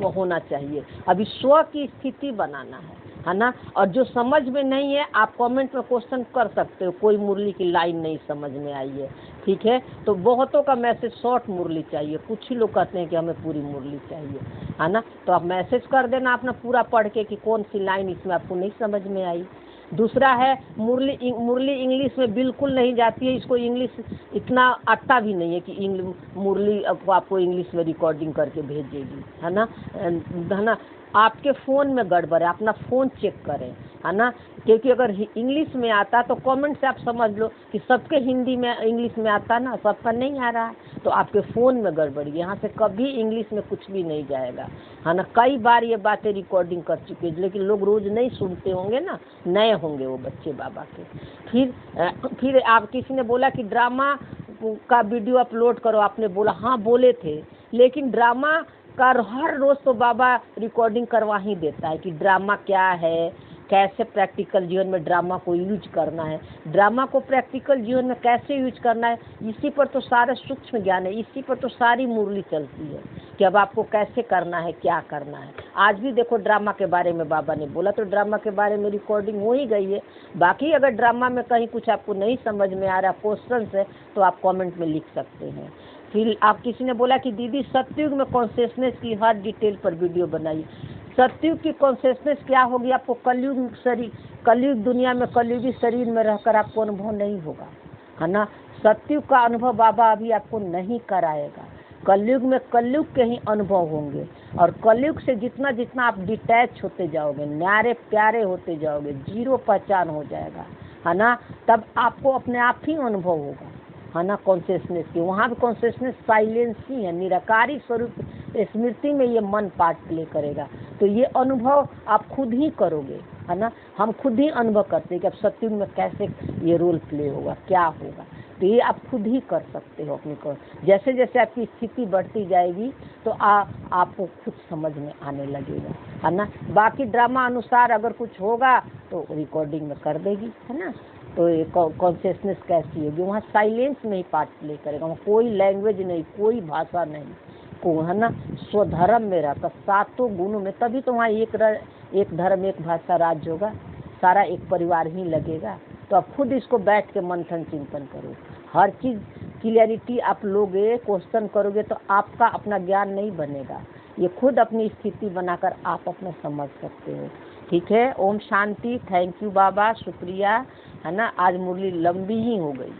S1: होना चाहिए। अभी स्व की स्थिति बनाना है ना। और जो समझ में नहीं है आप कमेंट में क्वेश्चन कर सकते हो, कोई मुरली की लाइन नहीं समझ में आई है, ठीक है। तो बहुतों का मैसेज शॉर्ट मुरली चाहिए, कुछ ही लोग कहते हैं कि हमें पूरी मुरली चाहिए, है ना। तो आप मैसेज कर देना अपना पूरा पढ़ के कि कौन सी लाइन इसमें आपको नहीं समझ में आई। दूसरा है मुरली इंग्लिश में बिल्कुल नहीं जाती है, इसको इंग्लिश इतना आता भी नहीं है कि मुरली आपको इंग्लिश में रिकॉर्डिंग करके भेजेगी, है ना। आपके फ़ोन में गड़बड़ है, अपना फ़ोन चेक करें, है ना। क्योंकि अगर इंग्लिश में आता तो कमेंट से आप समझ लो कि सबके हिंदी में इंग्लिश में आता ना, सबका नहीं आ रहा है, तो आपके फ़ोन में गड़बड़ी। यहाँ से कभी इंग्लिश में कुछ भी नहीं जाएगा, है ना। कई बार ये बातें रिकॉर्डिंग कर चुके हैं, लेकिन लोग रोज़ नहीं सुनते होंगे ना, नए होंगे वो बच्चे बाबा के। फिर आप किसी ने बोला कि ड्रामा का वीडियो अपलोड करो, आपने बोला हाँ बोले थे, लेकिन ड्रामा का हर रोज़ तो बाबा रिकॉर्डिंग करवा ही देता है कि ड्रामा क्या है, कैसे प्रैक्टिकल जीवन में ड्रामा को यूज करना है, ड्रामा को प्रैक्टिकल जीवन में कैसे यूज करना है, इसी पर तो सारे सूक्ष्म ज्ञान है, इसी पर तो सारी मुरली चलती है कि अब आपको कैसे करना है, क्या करना है। आज भी देखो ड्रामा के बारे में बाबा ने बोला, तो ड्रामा के बारे में रिकॉर्डिंग हो ही गई है। बाकी अगर ड्रामा में कहीं कुछ आपको नहीं समझ में आ रहा क्वेश्चन है तो आप कॉमेंट में लिख सकते हैं। फिर आप किसी ने बोला कि दीदी सतयुग में कॉन्शियसनेस की हर डिटेल पर वीडियो बनाइए। सतयुग की कॉन्शियसनेस क्या होगी, आपको कलयुग दुनिया में कलयुगी शरीर में रहकर आपको अनुभव नहीं होगा, है ना। सतयुग का अनुभव बाबा अभी आपको नहीं कराएगा, कलयुग में कलयुग के ही अनुभव होंगे। और कलयुग से जितना जितना आप डिटैच होते जाओगे, न्यारे प्यारे होते जाओगे, जीरो पहचान हो जाएगा, है ना, तब आपको अपने आप ही अनुभव होगा, है ना, कॉन्शियसनेस की। वहाँ भी कॉन्शियसनेस साइलेंस ही है, निराकारी स्वरूप स्मृति में ये मन पार्ट प्ले करेगा। तो ये अनुभव आप खुद ही करोगे, है ना। हम खुद ही अनुभव करते हैं कि अब सत्युग में कैसे ये रोल प्ले होगा, क्या होगा। तो ये आप खुद ही कर सकते हो अपनी को। जैसे जैसे आपकी स्थिति बढ़ती जाएगी तो आपको खुद समझ में आने लगेगा, है ना। बाकी ड्रामा अनुसार अगर कुछ होगा तो रिकॉर्डिंग में कर देगी, है ना। तो ये कॉन्शियसनेस कैसी होगी, वहाँ साइलेंस में ही पार्ट प्ले करेगा, वहाँ कोई लैंग्वेज नहीं, कोई भाषा नहीं, को, है ना, स्वधर्म में रहता, सातों गुणों में। तभी तो वहाँ एक धर्म एक भाषा राज्य होगा, सारा एक परिवार ही लगेगा। तो आप खुद इसको बैठ के मंथन चिंतन करो, हर चीज़ क्लियरिटी आप लोगे, क्वेश्चन करोगे तो आपका अपना ज्ञान नहीं बनेगा, ये खुद अपनी स्थिति बनाकर आप अपना समझ सकते हो, ठीक है। ओम शांति। थैंक यू बाबा, शुक्रिया, है ना। आज मुरली लंबी ही हो गई।